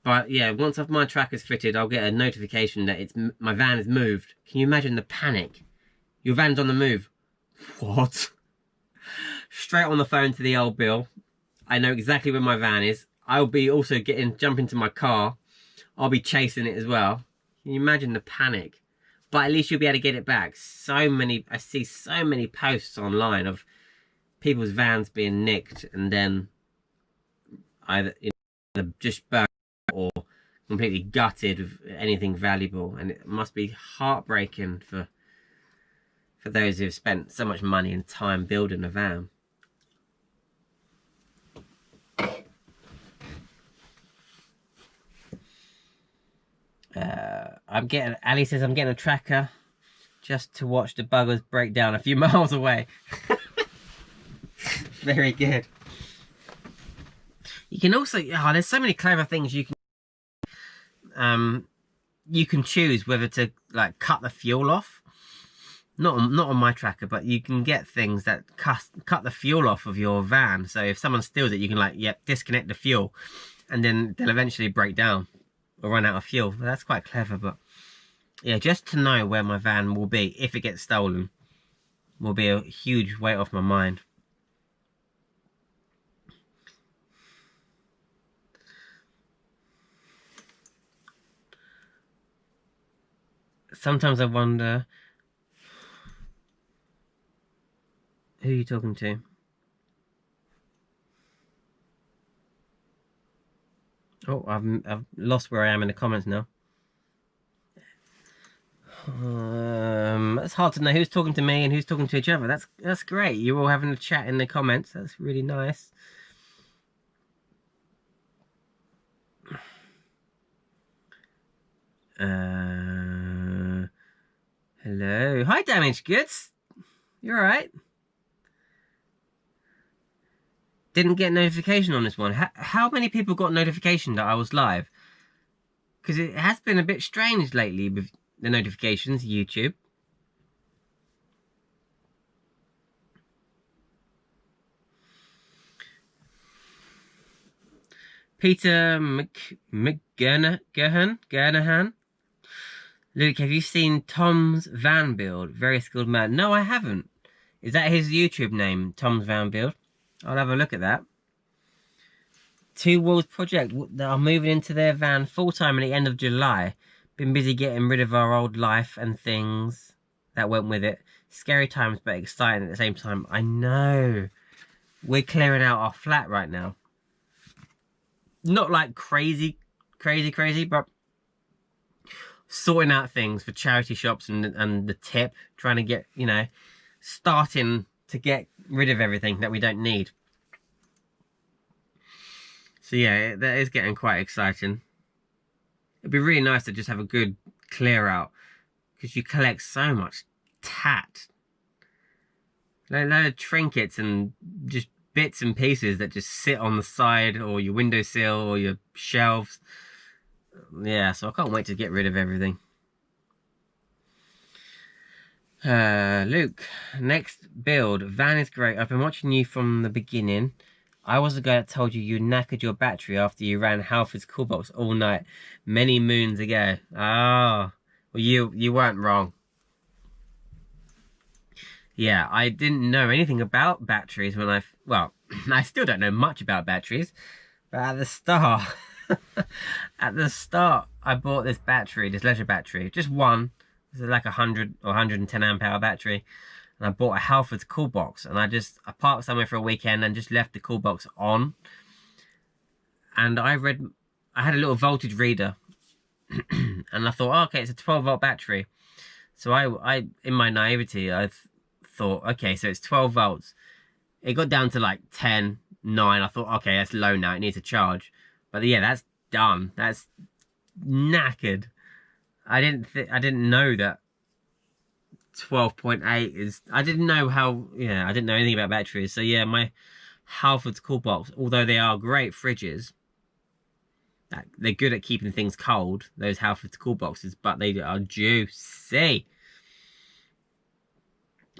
But yeah, once my tracker's fitted, I'll get a notification that my van is moved. Can you imagine the panic? Your van's on the move. What? Straight on the phone to the old Bill. I know exactly where my van is. I'll be also jump into my car. I'll be chasing it as well. Can you imagine the panic? but at least you'll be able to get it back. I see so many posts online of people's vans being nicked and then either just burned or completely gutted of anything valuable, and it must be heartbreaking for those who've spent so much money and time building a van. Ali says I'm getting a tracker just to watch the buggers break down a few miles away. Very good. You can also, there's so many clever things you can choose whether to like cut the fuel off. Not on my tracker, but you can get things that cut the fuel off of your van. So if someone steals it, you can like, disconnect the fuel, and then they'll eventually break down or run out of fuel. Well, that's quite clever, but yeah, just to know where my van will be if it gets stolen will be a huge weight off my mind. Sometimes I wonder, who are you talking to? Oh, I've lost where I am in the comments now. It's hard to know who's talking to me and who's talking to each other. That's great. You're all having a chat in the comments. That's really nice. Hello. Hi, Damaged Goods. You alright? Didn't get notification on this one. How many people got notification that I was live? Because it has been a bit strange lately with the notifications, YouTube. Peter McGurnahan. Luke, have you seen Tom's Van Build? Very skilled man. No, I haven't. Is that his YouTube name, Tom's Van Build? I'll have a look at that. Two Wheels Project that are moving into their van full-time at the end of July. Been busy getting rid of our old life and things that went with it. Scary times, but exciting at the same time. I know. We're clearing out our flat right now. Not like crazy, but sorting out things for charity shops and the tip. Trying to get, starting to get rid of everything that we don't need. So yeah, that is getting quite exciting. It'd be really nice to just have a good clear out, because you collect so much tat. A load of trinkets and just bits and pieces that just sit on the side or your windowsill or your shelves. Yeah, so I can't wait to get rid of everything. Luke, next build. Van is great. I've been watching you from the beginning. I was the guy that told you knackered your battery after you ran Halford's Coolbox all night many moons ago. Oh, well, you weren't wrong. Yeah, I didn't know anything about batteries when I still don't know much about batteries, but at the start, I bought this leisure battery, just one. It's like 100 or 110 amp hour battery. And I bought a Halford's Coolbox, and I parked somewhere for a weekend and just left the Coolbox on. And I had a little voltage reader, and I thought, oh, okay, it's a 12-volt battery. So I in my naivety, I thought, okay, so it's 12 volts. It got down to like 10, 9. I thought, okay, that's low now. It needs a charge. But yeah, that's done. That's knackered. I didn't know that 12.8 is, I didn't know anything about batteries. So yeah, my Halford's Coolbox, although they are great fridges, they're good at keeping things cold, those Halford's Coolboxes, but they are juicy.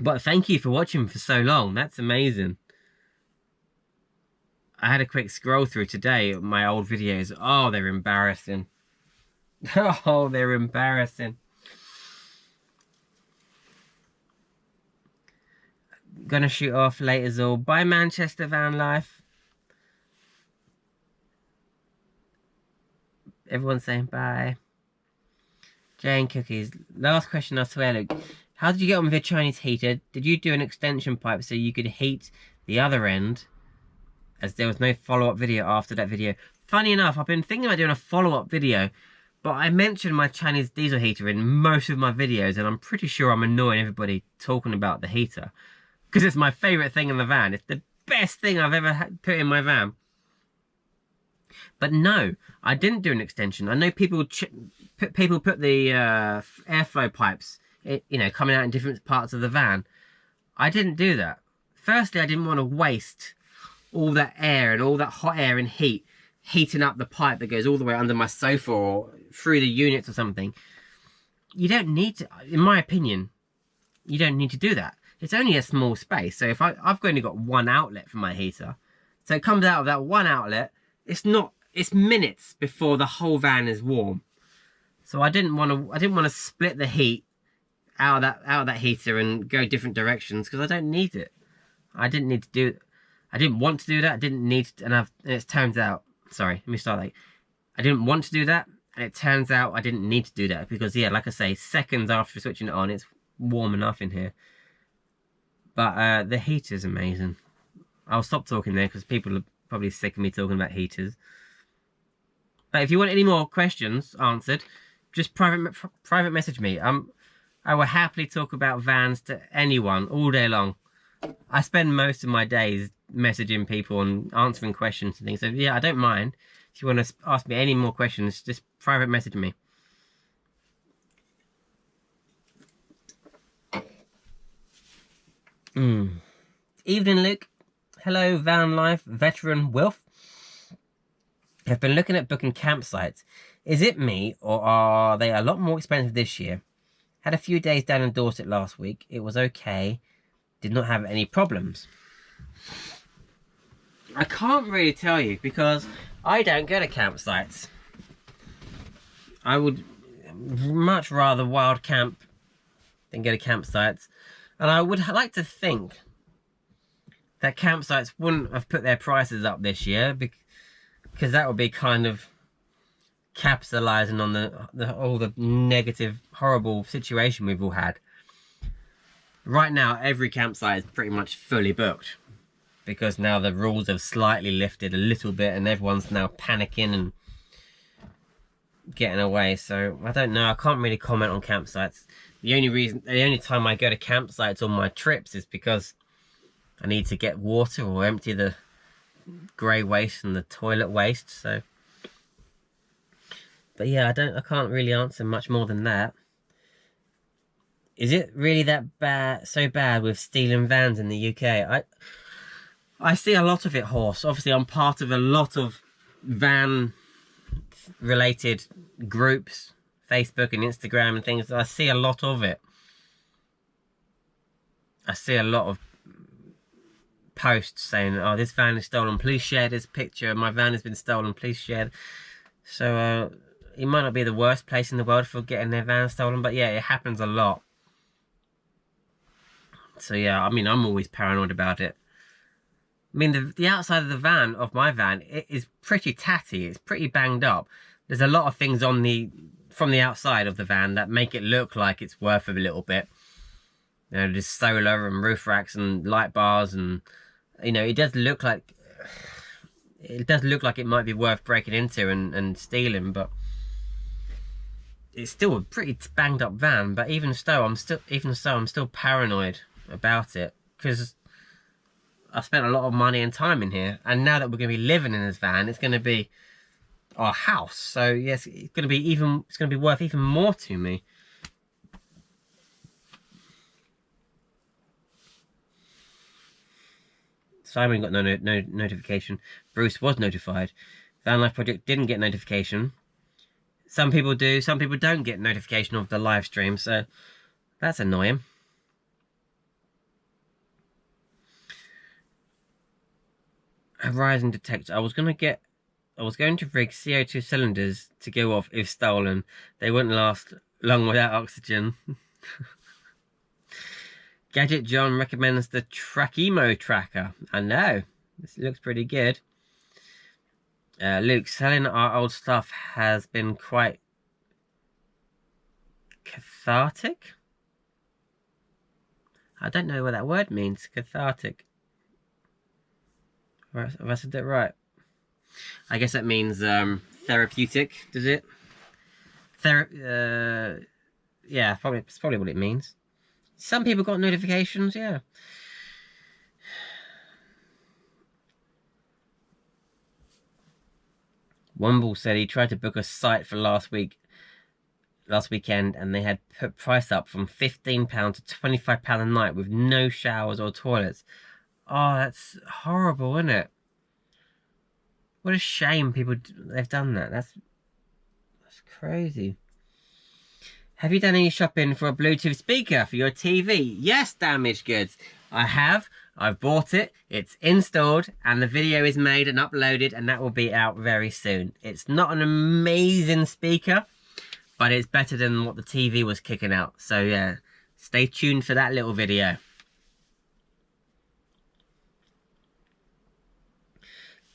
But thank you for watching for so long. That's amazing. I had a quick scroll through today of my old videos. Oh, they're embarrassing. Oh, they're embarrassing. Gonna shoot off later, all. Bye, Manchester Van Life. Everyone's saying bye. Jane Cookies. Last question, I swear, Luke. How did you get on with your Chinese heater? Did you do an extension pipe so you could heat the other end? As there was no follow-up video after that video. Funny enough, I've been thinking about doing a follow-up video, but I mentioned my Chinese diesel heater in most of my videos, and I'm pretty sure I'm annoying everybody talking about the heater. Because it's my favourite thing in the van. It's the best thing I've ever put in my van. But no, I didn't do an extension. I know people put the airflow pipes, you know, coming out in different parts of the van. I didn't do that. Firstly, I didn't want to waste all that air and all that hot air and heat, heating up the pipe that goes all the way under my sofa or through the units or something. You don't need to, in my opinion, you don't need to do that. It's only a small space. So if I've only got one outlet for my heater. So it comes out of that one outlet. It's minutes before the whole van is warm. So I didn't want to split the heat out of that heater and go different directions, because I don't need it. I didn't want to do that. I didn't need to, and it turns out, sorry, let me start like, I didn't want to do that, and it turns out I didn't need to do that, because yeah, like I say, seconds after switching it on, it's warm enough in here. But the heater is amazing. I'll stop talking there because people are probably sick of me talking about heaters. But if you want any more questions answered, just private message me. I will happily talk about vans to anyone all day long. I spend most of my days messaging people and answering questions and things. So yeah, I don't mind. If you want to ask me any more questions, just private message me. Evening, Luke. Hello, van life veteran Wilf. I've been looking at booking campsites. Is it me, or are they a lot more expensive this year? Had a few days down in Dorset last week. It was okay. Did not have any problems. I can't really tell you because I don't go to campsites. I would much rather wild camp than go to campsites. And I would like to think that campsites wouldn't have put their prices up this year, because that would be kind of capitalizing on all the negative, horrible situation we've all had. Right now, every campsite is pretty much fully booked, because now the rules have slightly lifted a little bit and everyone's now panicking and getting away. So I don't know, I can't really comment on campsites. The only time I go to campsites on my trips is because I need to get water or empty the grey waste and the toilet waste. So, but yeah, I can't really answer much more than that. Is it really that bad, so bad with stealing vans in the UK? I see a lot of it, Horse. Obviously, I'm part of a lot of van-related groups, Facebook and Instagram and things. I see a lot of it. I see a lot of posts saying, oh, this van is stolen, please share this picture, my van has been stolen, please share. So, it might not be the worst place in the world for getting their van stolen, but yeah, it happens a lot. So yeah, I mean, I'm always paranoid about it. I mean, the outside of the van, of my van, it is pretty tatty. It's pretty banged up. There's a lot of things from the outside of the van that make it look like it's worth a little bit. You know, there's solar and roof racks and light bars, and you know, it does look like it might be worth breaking into and stealing, but it's still a pretty banged up van. But even so, I'm still paranoid about it, because I spent a lot of money and time in here, and now that we're going to be living in this van, it's going to be our house. So yes, it's going to be worth even more to me. Simon got no notification. Bruce was notified. Van Life Project didn't get notification. Some people do, some people don't get notification of the live stream, so that's annoying. Horizon detector. I was going to rig CO2 cylinders to go off if stolen. They wouldn't last long without oxygen. Gadget John recommends the Trackemo tracker. I know, this looks pretty good. Luke, selling our old stuff has been quite Cathartic? I don't know what that word means. Cathartic. Have I said that right? I guess that means therapeutic, does it? Yeah, it's probably what it means. Some people got notifications, yeah. Wumble said he tried to book a site for last weekend, and they had put price up from £15 to £25 a night with no showers or toilets. Oh, that's horrible, isn't it? What a shame they've done that. That's crazy. Have you done any shopping for a Bluetooth speaker for your TV? Yes, Damaged Goods. I have. I've bought it. It's installed and the video is made and uploaded, and that will be out very soon. It's not an amazing speaker, but it's better than what the TV was kicking out. So yeah, stay tuned for that little video.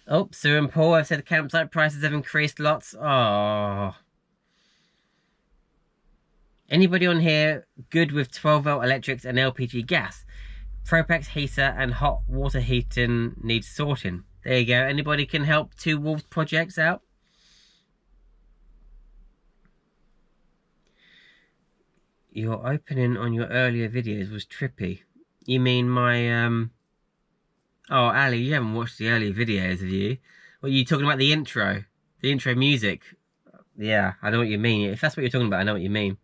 Oh, Sue and Paul have said the campsite prices have increased lots. Oh. Anybody on here good with 12-volt electrics and LPG gas? Propex heater and hot water heating needs sorting. There you go. Anybody can help Two Wolves projects out? Your opening on your earlier videos was trippy. You mean my, Oh, Ali, you haven't watched the earlier videos, have you? What, are you talking about the intro? The intro music? Yeah, I know what you mean. If that's what you're talking about, I know what you mean.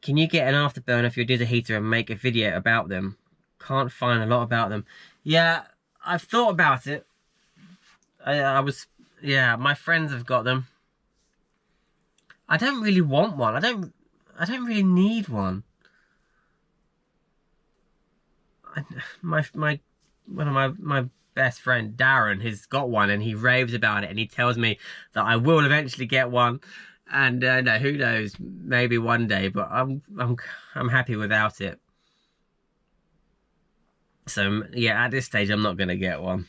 Can you get an afterburner for your Dizzer heater and make a video about them? Can't find a lot about them. Yeah, I've thought about it. Yeah, my friends have got them. I don't really want one. I don't really need one. One of my best friend Darren has got one, and he raves about it, and he tells me that I will eventually get one. And no, who knows? Maybe one day, but I'm happy without it. So yeah, at this stage, I'm not gonna get one.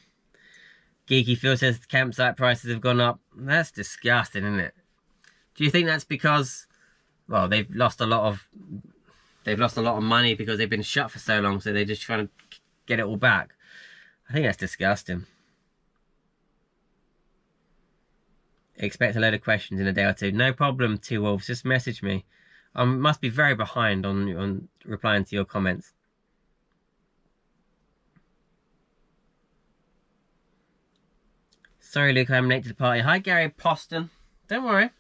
Geeky Phil says the campsite prices have gone up. That's disgusting, isn't it? Do you think that's because, well, they've lost a lot of money because they've been shut for so long, so they're just trying to get it all back? I think that's disgusting. Expect a load of questions in a day or two. No problem, Two Wolves. Just message me. I must be very behind on replying to your comments. Sorry, Luke, I'm late to the party. Hi, Gary Poston. Don't worry.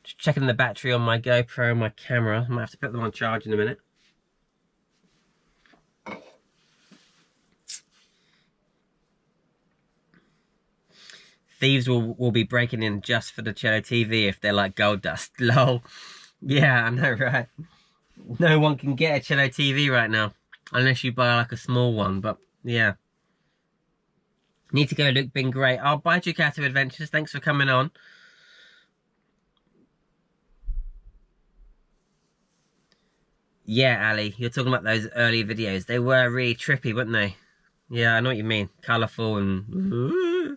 Just checking the battery on my GoPro and my camera. I might have to put them on charge in a minute. Thieves will be breaking in just for the Cello TV if they're like gold dust. Lol. Yeah, I know, right? No one can get a Cello TV right now. Unless you buy like a small one, but yeah. Need to go, Luke. Been great. I'll buy Ducato Adventures. Thanks for coming on. Yeah, Ali, you're talking about those early videos. They were really trippy, weren't they? Yeah, I know what you mean. Colourful and...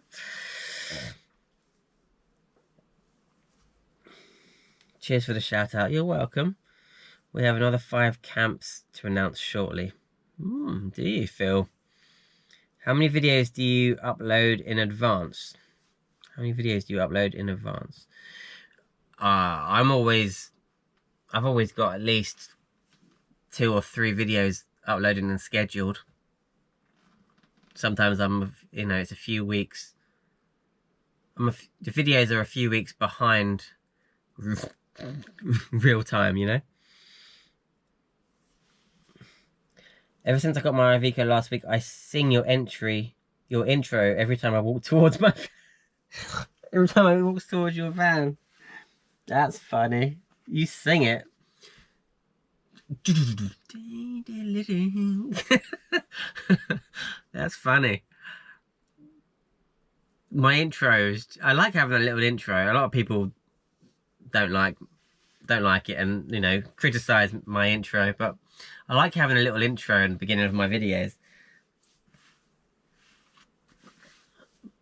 Cheers for the shout out. You're welcome. We have another 5 camps to announce shortly. Do you, Phil? How many videos do you upload in advance? I've always got at least 2 or 3 videos uploaded and scheduled. Sometimes it's a few weeks. The videos are a few weeks behind real time, you know. Ever since I got my Iveco last week, I sing your intro every time I walk towards my every time I walk towards your van. That's funny. You sing it. That's funny. My intros, I like having a little intro. A lot of people don't like it, and criticize my intro, but I like having a little intro in the beginning of my videos.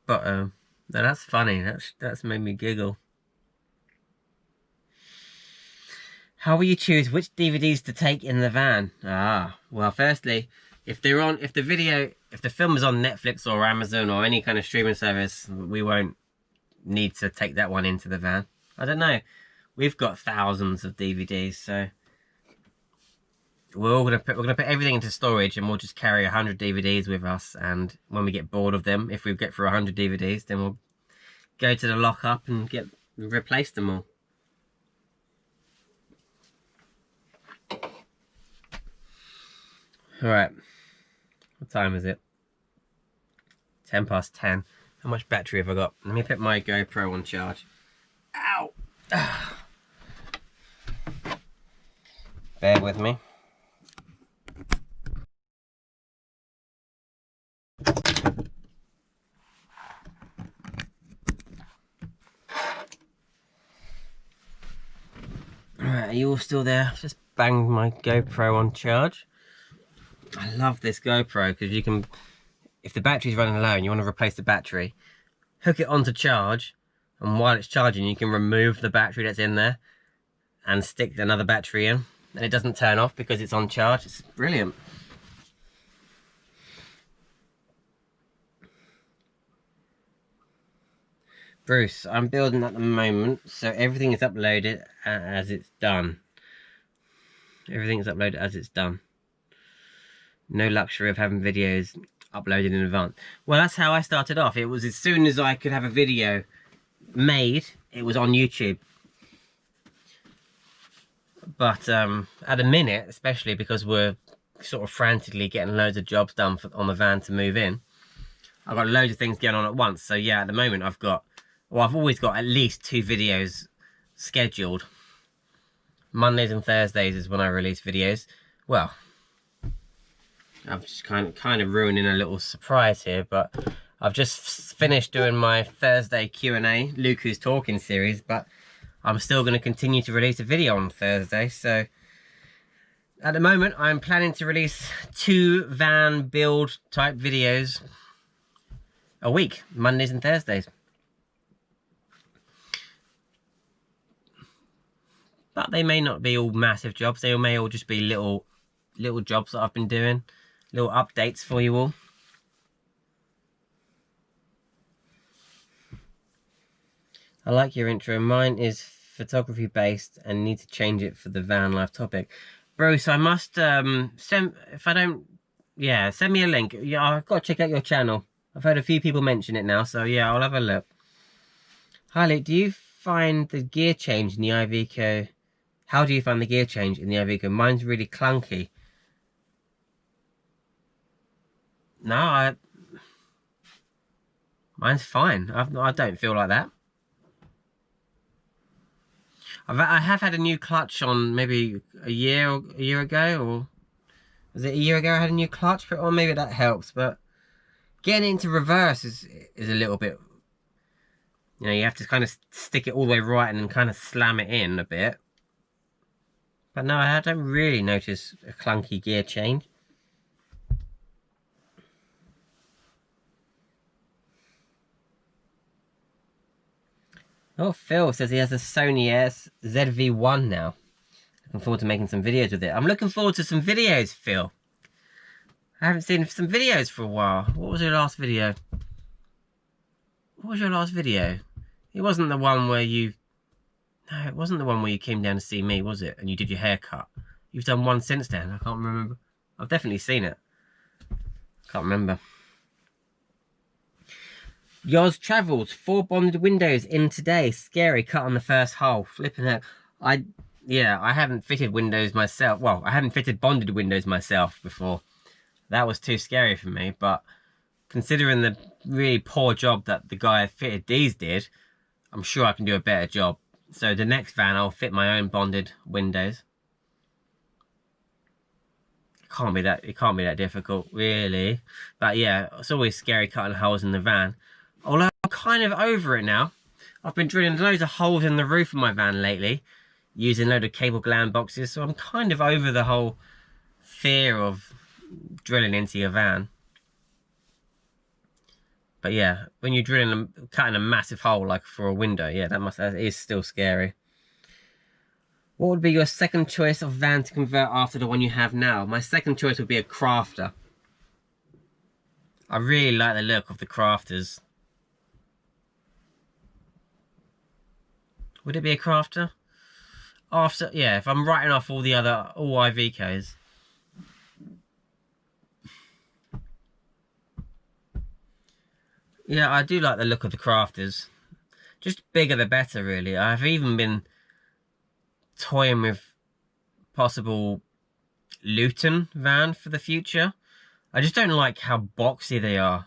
But no, that's funny. That's made me giggle. How will you choose which DVDs to take in the van? Well, firstly, if the film is on Netflix or Amazon or any kind of streaming service, we won't need to take that one into the van. I don't know. We've got thousands of DVDs, so we're gonna put everything into storage, and we'll just carry 100 DVDs with us. And when we get bored of them, if we get through 100 DVDs, then we'll go to the lockup and replace them all. Alright, what time is it? 10 past 10. How much battery have I got? Let me put my GoPro on charge. Ow! Bear with me. Alright, are you all still there? I've just banged my GoPro on charge. I love this GoPro because you can, if the battery's running low and you want to replace the battery, hook it onto charge, and while it's charging you can remove the battery that's in there and stick another battery in, and it doesn't turn off because it's on charge. It's brilliant. Bruce, I'm building at the moment, so everything is uploaded as it's done. Everything is uploaded as it's done. No luxury of having videos uploaded in advance. Well, that's how I started off. It was as soon as I could have a video made, it was on YouTube. But at the minute, especially because we're sort of frantically getting loads of jobs done on the van to move in, I've got loads of things going on at once. So yeah, at the moment I've always got at least 2 videos scheduled. Mondays and Thursdays is when I release videos. Well, I'm just kind of ruining a little surprise here, but I've just finished doing my Thursday Q&A, Luke Who's Talking series, but I'm still going to continue to release a video on Thursday. So at the moment, I'm planning to release 2 van build type videos a week, Mondays and Thursdays. But they may not be all massive jobs. They may all just be little jobs that I've been doing. Little updates for you all. I like your intro. Mine is photography based and need to change it for the van life topic. Bruce, I must send me a link. Yeah, I've got to check out your channel. I've heard a few people mention it now, so yeah, I'll have a look. Hi Luke, do you find the gear change in the Iveco? How do you find the gear change in the Iveco? Mine's really clunky. No, mine's fine. I don't feel like that. I have had a new clutch on maybe a year ago, or was it a year ago I had a new clutch put on? Maybe that helps, but getting into reverse is a little bit, you know, you have to kind of stick it all the way right and then kind of slam it in a bit. But no, I don't really notice a clunky gear change. Oh, Phil says he has a Sony ZV-1 now. Looking forward to making some videos with it. I'm looking forward to some videos, Phil. I haven't seen some videos for a while. What was your last video? What was your last video? It wasn't the one where you... No, it wasn't the one where you came down to see me, was it? And you did your haircut. You've done one since then. I can't remember. I've definitely seen it. Can't remember. Yours travels 4 bonded windows in today. Scary. Cut on the first hole. Flipping out. I haven't fitted windows myself. Well, I haven't fitted bonded windows myself before. That was too scary for me. But considering the really poor job that the guy that fitted these did, I'm sure I can do a better job. So the next van, I'll fit my own bonded windows. It can't be that difficult, really. But yeah, it's always scary cutting holes in the van. Although I'm kind of over it now. I've been drilling loads of holes in the roof of my van lately, using a load of cable gland boxes, so I'm kind of over the whole fear of drilling into your van. But yeah, when you're cutting a massive hole like for a window, yeah, that is still scary. What would be your second choice of van to convert after the one you have now? My second choice would be a Crafter. I really like the look of the Crafters. Would it be a Crafter? After, yeah, if I'm writing off all the other, all Iveco's. Yeah, I do like the look of the Crafters. Just bigger the better, really. I've even been toying with possible Luton van for the future. I just don't like how boxy they are.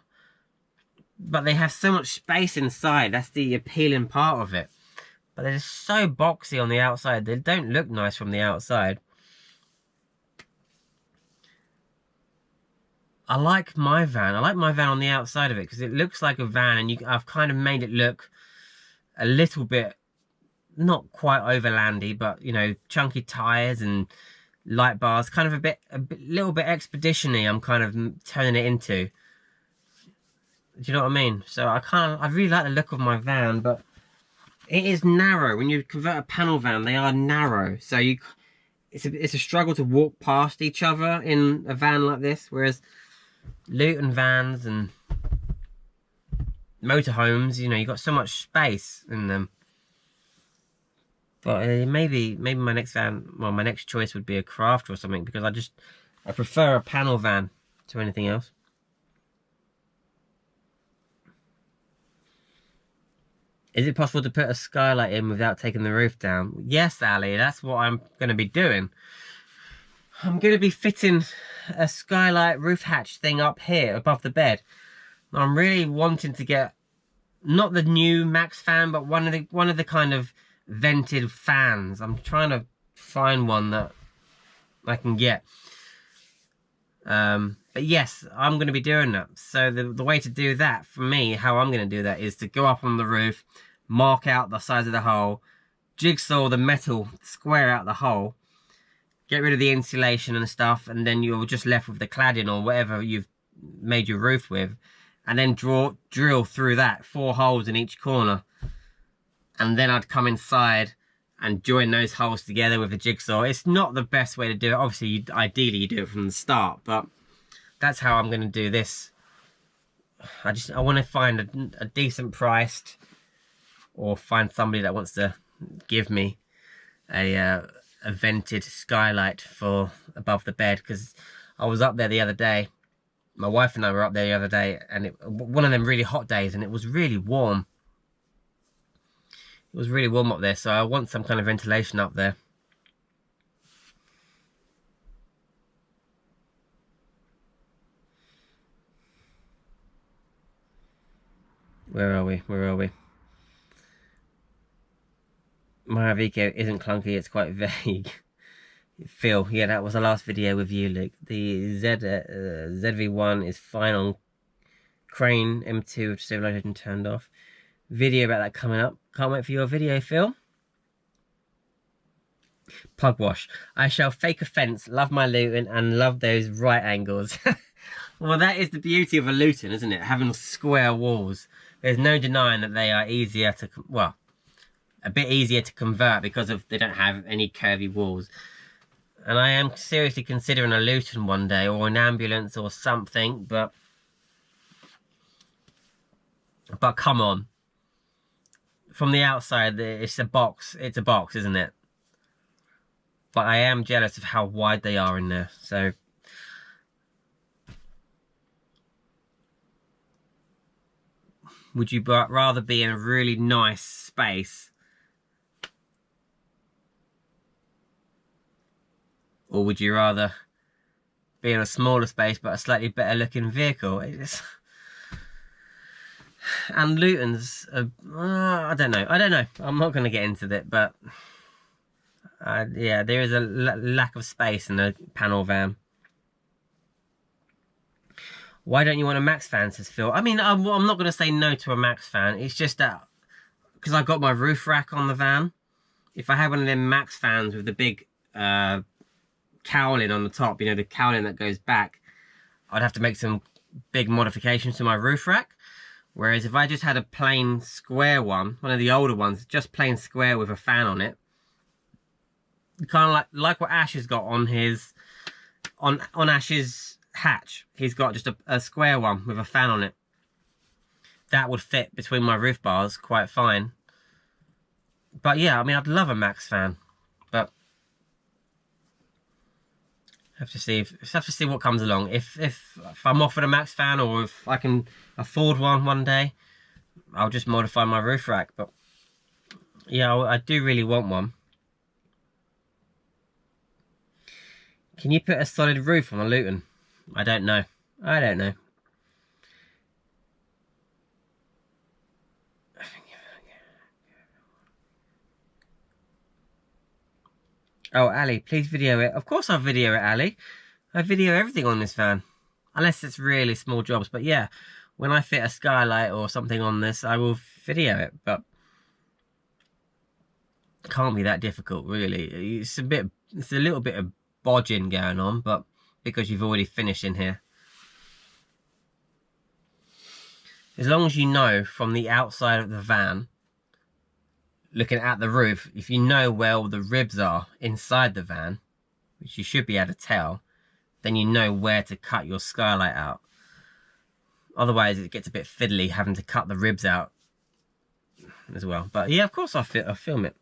But they have so much space inside. That's the appealing part of it. But they're just so boxy on the outside. They don't look nice from the outside. I like my van. I like my van on the outside of it because it looks like a van, and I've kind of made it look a little bit, not quite overlandy, but, you know, chunky tires and light bars, kind of a little bit expedition-y. I'm kind of turning it into. Do you know what I mean? So I really like the look of my van, but it is narrow. When you convert a panel van, they are narrow. So it's a struggle to walk past each other in a van like this, whereas Luton vans and motorhomes, you know, you've got so much space in them. But maybe my next van, well, my next choice would be a Crafter or something, because I prefer a panel van to anything else. Is it possible to put a skylight in without taking the roof down? Yes, Ali, that's what I'm going to be doing. I'm going to be fitting a skylight roof hatch thing up here above the bed. I'm really wanting to get, not the new Max fan, but one of the kind of vented fans. I'm trying to find one that I can get. But yes, I'm going to be doing that. So the way to do that, for me, how I'm going to do that is to go up on the roof, mark out the size of the hole, jigsaw the metal square out the hole, get rid of the insulation and stuff, and then you're just left with the cladding or whatever you've made your roof with, and then drill through that, 4 holes in each corner. And then I'd come inside and join those holes together with a jigsaw. It's not the best way to do it. Obviously, ideally you do it from the start, but that's how I'm going to do this. I want to find a decent priced, or find somebody that wants to give me a vented skylight for above the bed, because I was up there the other day. My wife and I were up there the other day, and one of them really hot days, and it was really warm. It was really warm up there, so I want some kind of ventilation up there. Where are we? Where are we? My Iveco isn't clunky, it's quite vague. Phil, yeah, that was the last video with you, Luke. The ZV1 is fine on crane, M2 with stabilization turned off. Video about that coming up. Can't wait for your video, Phil. Plug wash. I shall fake a fence, love my Luton, and love those right angles. Well, that is the beauty of a Luton, isn't it? Having square walls. There's no denying that they are easier to, well, a bit easier to convert because they don't have any curvy walls. And I am seriously considering a Luton one day, or an ambulance or something, but come on. From the outside, it's a box, isn't it? But I am jealous of how wide they are in there, so. Would you rather be in a really nice space, or would you rather be in a smaller space but a slightly better looking vehicle? And Luton's, I don't know. I'm not going to get into that, but yeah, there is a lack of space in a panel van. Why don't you want a Max fan, says Phil? I mean, I'm not going to say no to a Max fan. It's just that, because I've got my roof rack on the van. If I had one of them Max fans with the big cowling on the top, you know, the cowling that goes back, I'd have to make some big modifications to my roof rack. Whereas if I just had a plain square one of the older ones, just plain square with a fan on it, kind of like what Ash has got on his on Ash's hatch. He's got just a square one with a fan on it. That would fit between my roof bars quite fine. But yeah, I mean, I'd love a max fan, but have to see what comes along. If I'm offered a max fan, or if I can afford one day, I'll just modify my roof rack. But yeah, I do really want one. Can you put a solid roof on a Luton? I don't know. I don't know. Oh, Ali, please video it. Of course I'll video it, Ali. I video everything on this van. Unless it's really small jobs. But yeah, when I fit a skylight or something on this, I will video it. But it can't be that difficult, really. It's a little bit of bodging going on, but because you've already finished in here. As long as you know from the outside of the van, looking at the roof, if you know where all the ribs are inside the van, which you should be able to tell, then you know where to cut your skylight out. Otherwise, it gets a bit fiddly having to cut the ribs out as well. But yeah, of course I'll film it.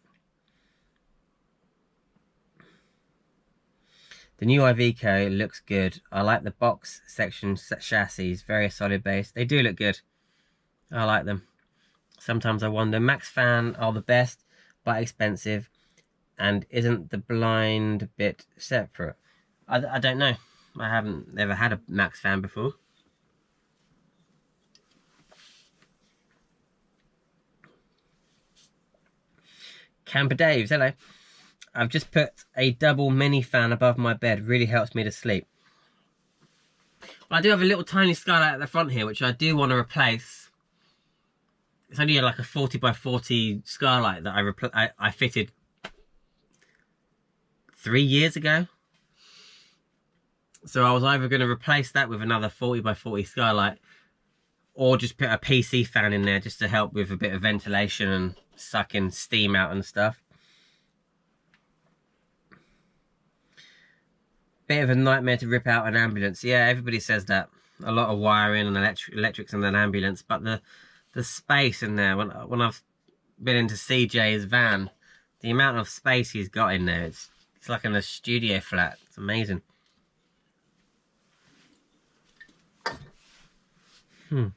The new Iveco looks good. I like the box section chassis, very solid base. They do look good. I like them. Sometimes I wonder, max fan are the best, but expensive, and isn't the blind bit separate? I don't know. I haven't ever had a max fan before. Camper Daves, hello. I've just put a double mini fan above my bed. Really helps me to sleep. Well, I do have a little tiny skylight at the front here, which I do want to replace. It's only like a 40 by 40 skylight that I fitted 3 years ago. So I was either going to replace that with another 40 by 40 skylight, or just put a PC fan in there just to help with a bit of ventilation and sucking steam out and stuff. Bit of a nightmare to rip out an ambulance. Yeah, everybody says that. A lot of wiring and electrics in an ambulance, but the space in there, when I've been into CJ's van, the amount of space he's got in there, it's like in a studio flat. It's amazing. Alright,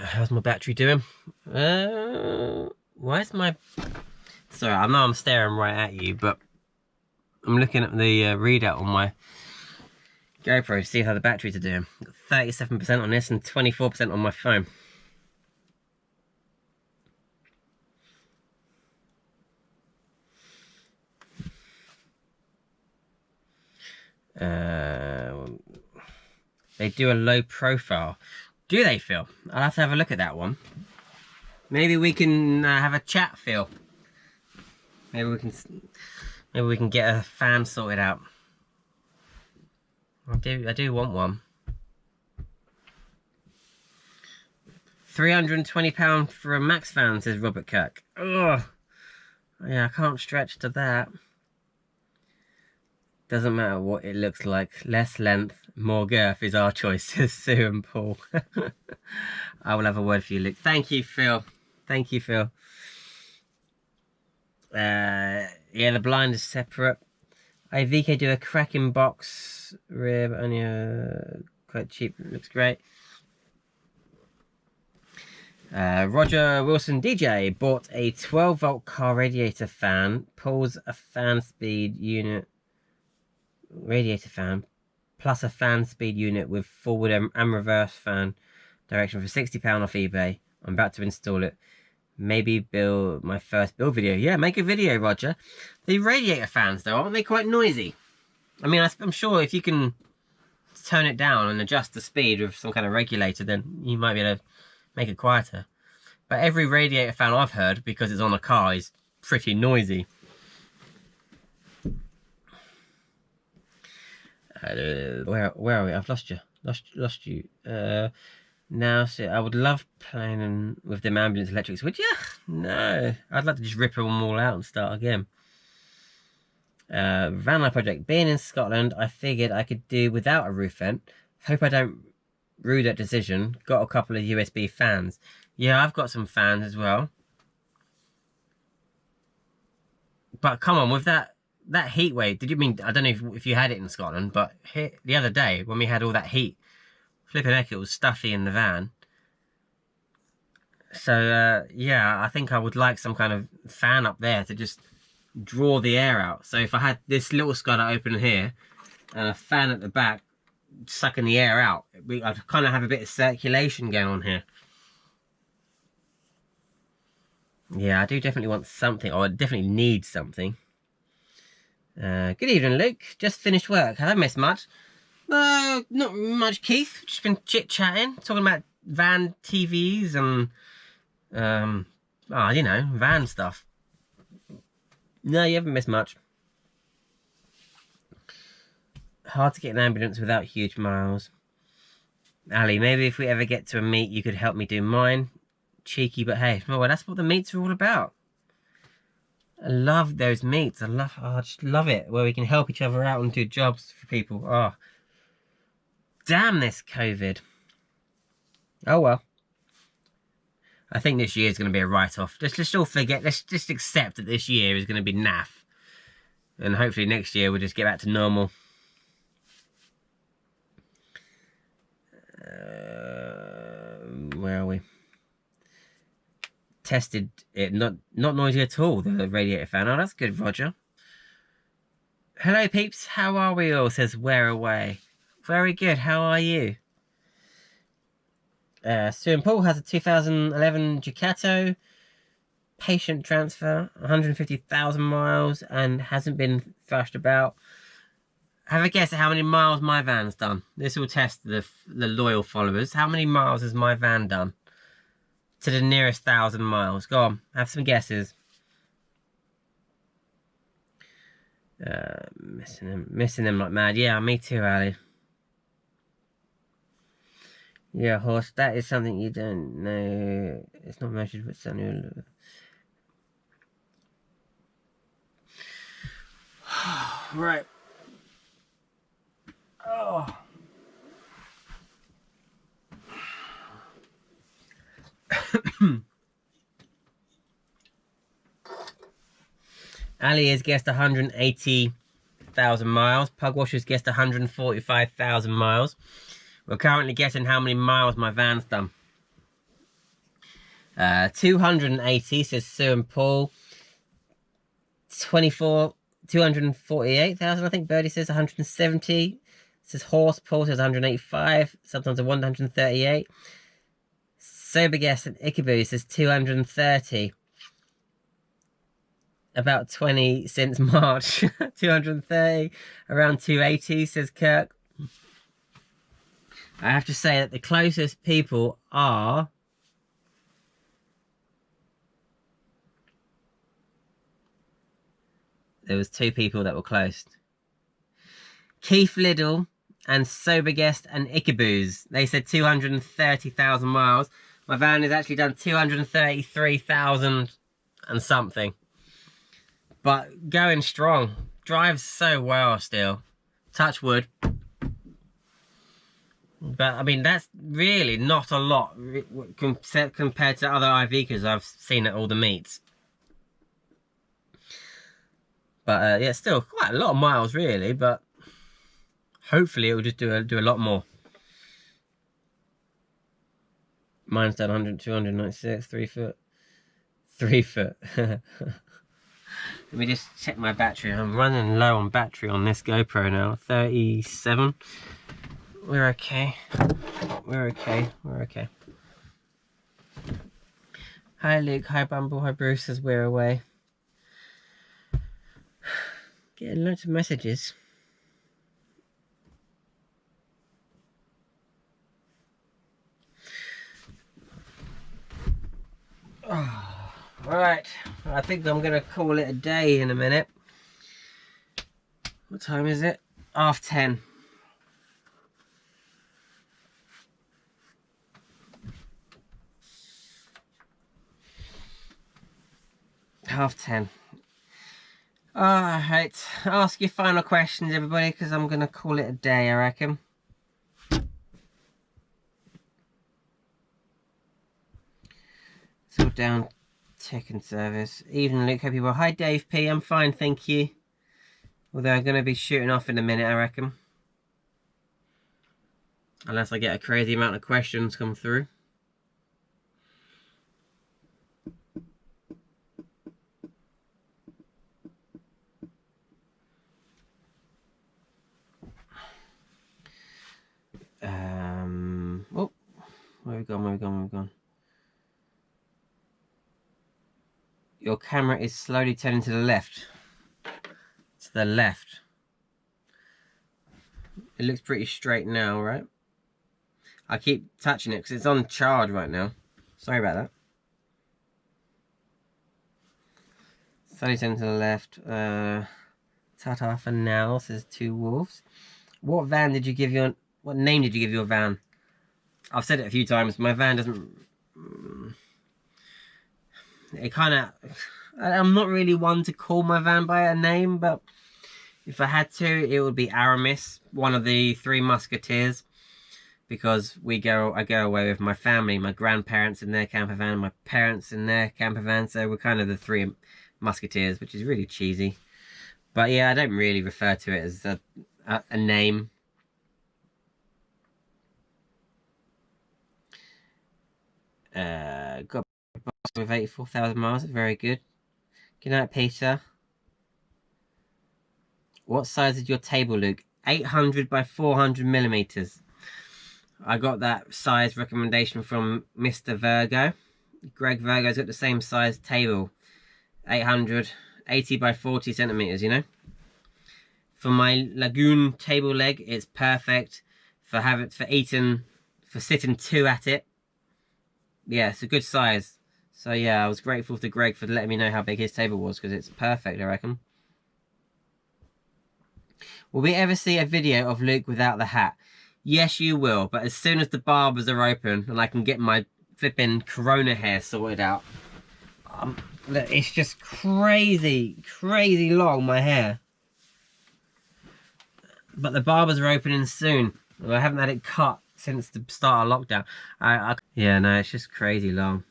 how's my battery doing? Why is my... Sorry, I know I'm staring right at you, but I'm looking at the readout on my GoPro to see how the batteries are doing. Got 37% on this and 24% on my phone. They do a low profile. Do they, Phil? I'll have to have a look at that one. Maybe we can have a chat, Phil. Maybe we can get a fan sorted out. I do want one. £320 for a max fan, says Robert Kirk. Ugh. Yeah, I can't stretch to that. Doesn't matter what it looks like. Less length, more girth is our choice, says Sue and Paul. I will have a word for you, Luke. Thank you, Phil. Thank you, Phil. Yeah, the blind is separate. Iveco do a cracking box rib, only quite cheap. Looks great. Roger Wilson DJ bought a 12-volt car radiator fan. Pulls a fan speed unit. Radiator fan plus a fan speed unit with forward and reverse fan direction for £60 off eBay. I'm about to install it. Maybe build my first build video. Yeah, make a video, Roger. The radiator fans, though, aren't they quite noisy? I mean, I'm sure if you can turn it down and adjust the speed with some kind of regulator, then you might be able to make it quieter. But every radiator fan I've heard, because it's on a car, is pretty noisy. Where are we? I've lost you. Lost you. Now, so I would love playing with them ambulance electrics. Would you? No. I'd like to just rip them all out and start again. Van life project. Being in Scotland, I figured I could do without a roof vent. Hope I don't rue that decision. Got a couple of USB fans. Yeah, I've got some fans as well. But come on, with that heat wave, did you mean, I don't know if you had it in Scotland, but here, the other day when we had all that heat, flipping heck, it was stuffy in the van. So yeah, I think I would like some kind of fan up there to just draw the air out. So if I had this little scutter open here and a fan at the back sucking the air out, I'd kind of have a bit of circulation going on here. Yeah, I do definitely want something, or I definitely need something. Good evening, Luke. Just finished work. Have I missed much? Not much, Keith. Just been chit-chatting, talking about van TVs and, you know, van stuff. No, you haven't missed much. Hard to get an ambulance without huge miles. Ali, maybe if we ever get to a meet, you could help me do mine. Cheeky, but hey, well, that's what the meets are all about. I love those meets. I just love it, where we can help each other out and do jobs for people. Oh, damn this COVID. Oh well. I think this year is going to be a write-off. Let's all forget. Let's just accept that this year is going to be naff, and hopefully next year we'll just get back to normal. Where are we? Tested it, not noisy at all, the radiator fan. Oh, that's good, Roger. Hello peeps, how are we all, says Where Away. Very good, how are you? Sue and Paul has a 2011 Ducato, patient transfer, 150,000 miles, and hasn't been thrashed about. Have a guess at how many miles my van's done. This will test the loyal followers. How many miles has my van done? To the nearest 1,000 miles. Go on, have some guesses. Missing them like mad. Yeah, me too, Ali. Yeah, horse, that is something you don't know. It's not measured with something. Right. Oh. Ali has guessed 180,000 miles. Pugwash has guessed 145,000 miles. We're currently guessing how many miles my van's done. 280, says Sue and Paul. 248,000, I think Birdie says 170. Says Horse, Paul says 185. Sometimes a 138. Sober Guess and Ichaboo says 230. About 20 since March. 230. Around 280, says Kirk. I have to say that the closest people are... There was two people that were close. Keith Liddell and Sober Guest and Ichaboo's. They said 230,000 miles. My van has actually done 233,000 and something. But going strong. Drives so well still. Touch wood. But, I mean, that's really not a lot compared to other Ivicas I've seen at all the meets. But, yeah, still quite a lot of miles, really. But hopefully it will just do a lot more. Mine's done 100, 296, 3 foot. 3 foot. Let me just check my battery. I'm running low on battery on this GoPro now. 37. We're okay. We're okay. We're okay. Hi Luke, hi Bumble, hi Bruce, as we're away. Getting loads of messages. Oh, right, I think I'm going to call it a day in a minute. What time is it? 10:30. 10:30. Alright, ask your final questions, everybody, because I'm going to call it a day, I reckon. Sort down chicken service. Evening, Luke. Hope you well. Hi, Dave P. I'm fine, thank you. Although I'm going to be shooting off in a minute, I reckon. Unless I get a crazy amount of questions come through. Oh, where have we gone? Your camera is slowly turning to the left. To the left. It looks pretty straight now, right? I keep touching it because it's on charge right now. Sorry about that. Slowly turning to the left. Ta-ta for now, says Two Wolves. What van did you give your... What name did you give your van? I've said it a few times. My van doesn't... It kind of... I'm not really one to call my van by a name, but if I had to, it would be Aramis, one of the Three Musketeers, because I go away with my family, my grandparents in their camper van, my parents in their camper van, so we're kind of the Three Musketeers, which is really cheesy. But yeah, I don't really refer to it as a name. Got a box with 84,000 miles, very good. Good night, Peter. What size is your table, Luke? 800 by 400 millimeters. I got that size recommendation from Mr. Virgo. Greg Virgo's got the same size table. 80 by 40 centimeters, you know? For my Lagoon table leg, it's perfect. For sitting two at it. Yeah, it's a good size. So yeah, I was grateful to Greg for letting me know how big his table was, because it's perfect, I reckon. Will we ever see a video of Luke without the hat? Yes, you will, but as soon as the barbers are open and I can get my flipping corona hair sorted out. It's just crazy long, my hair. But the barbers are opening soon. I haven't had it cut since the start of lockdown. Yeah, no, it's just crazy long.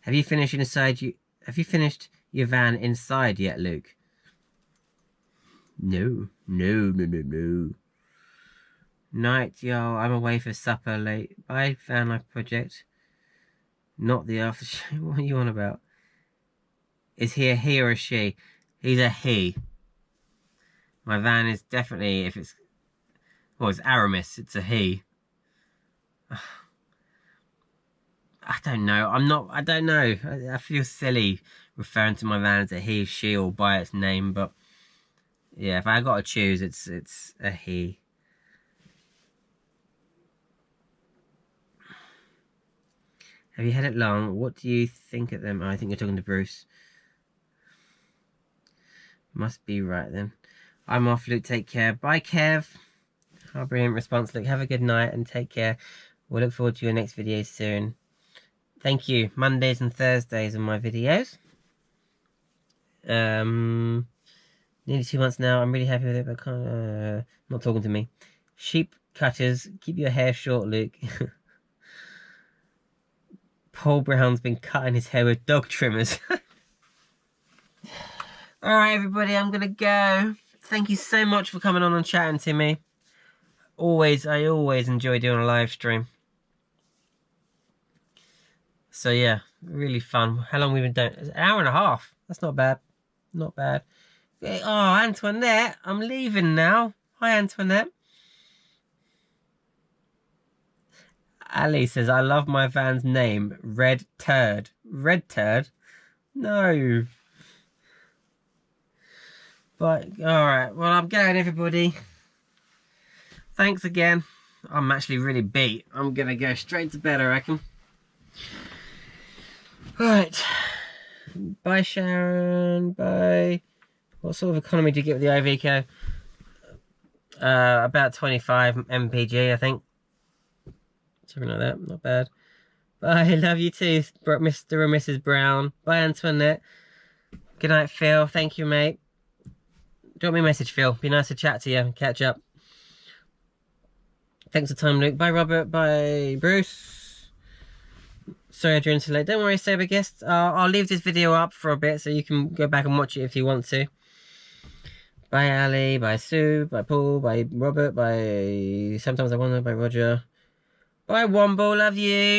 Have you finished your van inside yet, Luke? No. Night, yo, I'm away for supper late. Bye, Van Life Project. Not the aftershave. What are you on about? Is he a he or a she? He's a he. My van is definitely, if it's... Well, it's Aramis. It's a he. I don't know. I don't know. I feel silly referring to my van as a he, she, or by its name, but... Yeah, if I got to choose, it's a he. Have you had it long? What do you think of them? Oh, I think you're talking to Bruce. Must be right then. I'm off, Luke. Take care. Bye, Kev. Oh, brilliant response, Luke. Have a good night and take care. We'll look forward to your next video soon. Thank you. Mondays and Thursdays are my videos. Nearly 2 months now. I'm really happy with it, but not talking to me. Sheep cutters. Keep your hair short, Luke. Paul Brown's been cutting his hair with dog trimmers. Alright, everybody, I'm gonna go. Thank you so much for coming on and chatting to me. I always enjoy doing a live stream. So yeah, really fun. How long have we been doing? It's an hour and a half. That's not bad. Not bad. Oh, Antoinette, I'm leaving now. Hi, Antoinette. Ali says, I love my van's name, Red Turd. Red Turd? No. But, alright. Well, I'm going, everybody. Thanks again. I'm actually really beat. I'm going to go straight to bed, I reckon. Right. Bye, Sharon. Bye. What sort of economy do you get with the Iveco? About 25 mpg, I think. Something like that. Not bad. Bye, love you too, Mr. and Mrs. Brown. Bye, Antoinette. Good night, Phil. Thank you, mate. Drop me a message, Phil. Be nice to chat to you and catch up. Thanks for time, Luke. Bye, Robert. Bye, Bruce. Sorry I joined so late. Don't worry, sober guest. I'll leave this video up for a bit so you can go back and watch it if you want to. Bye, Ali. Bye, Sue. Bye, Paul. Bye, Robert. Bye, Sometimes I Wonder. Bye, Roger. Bye, Wombo. Love you.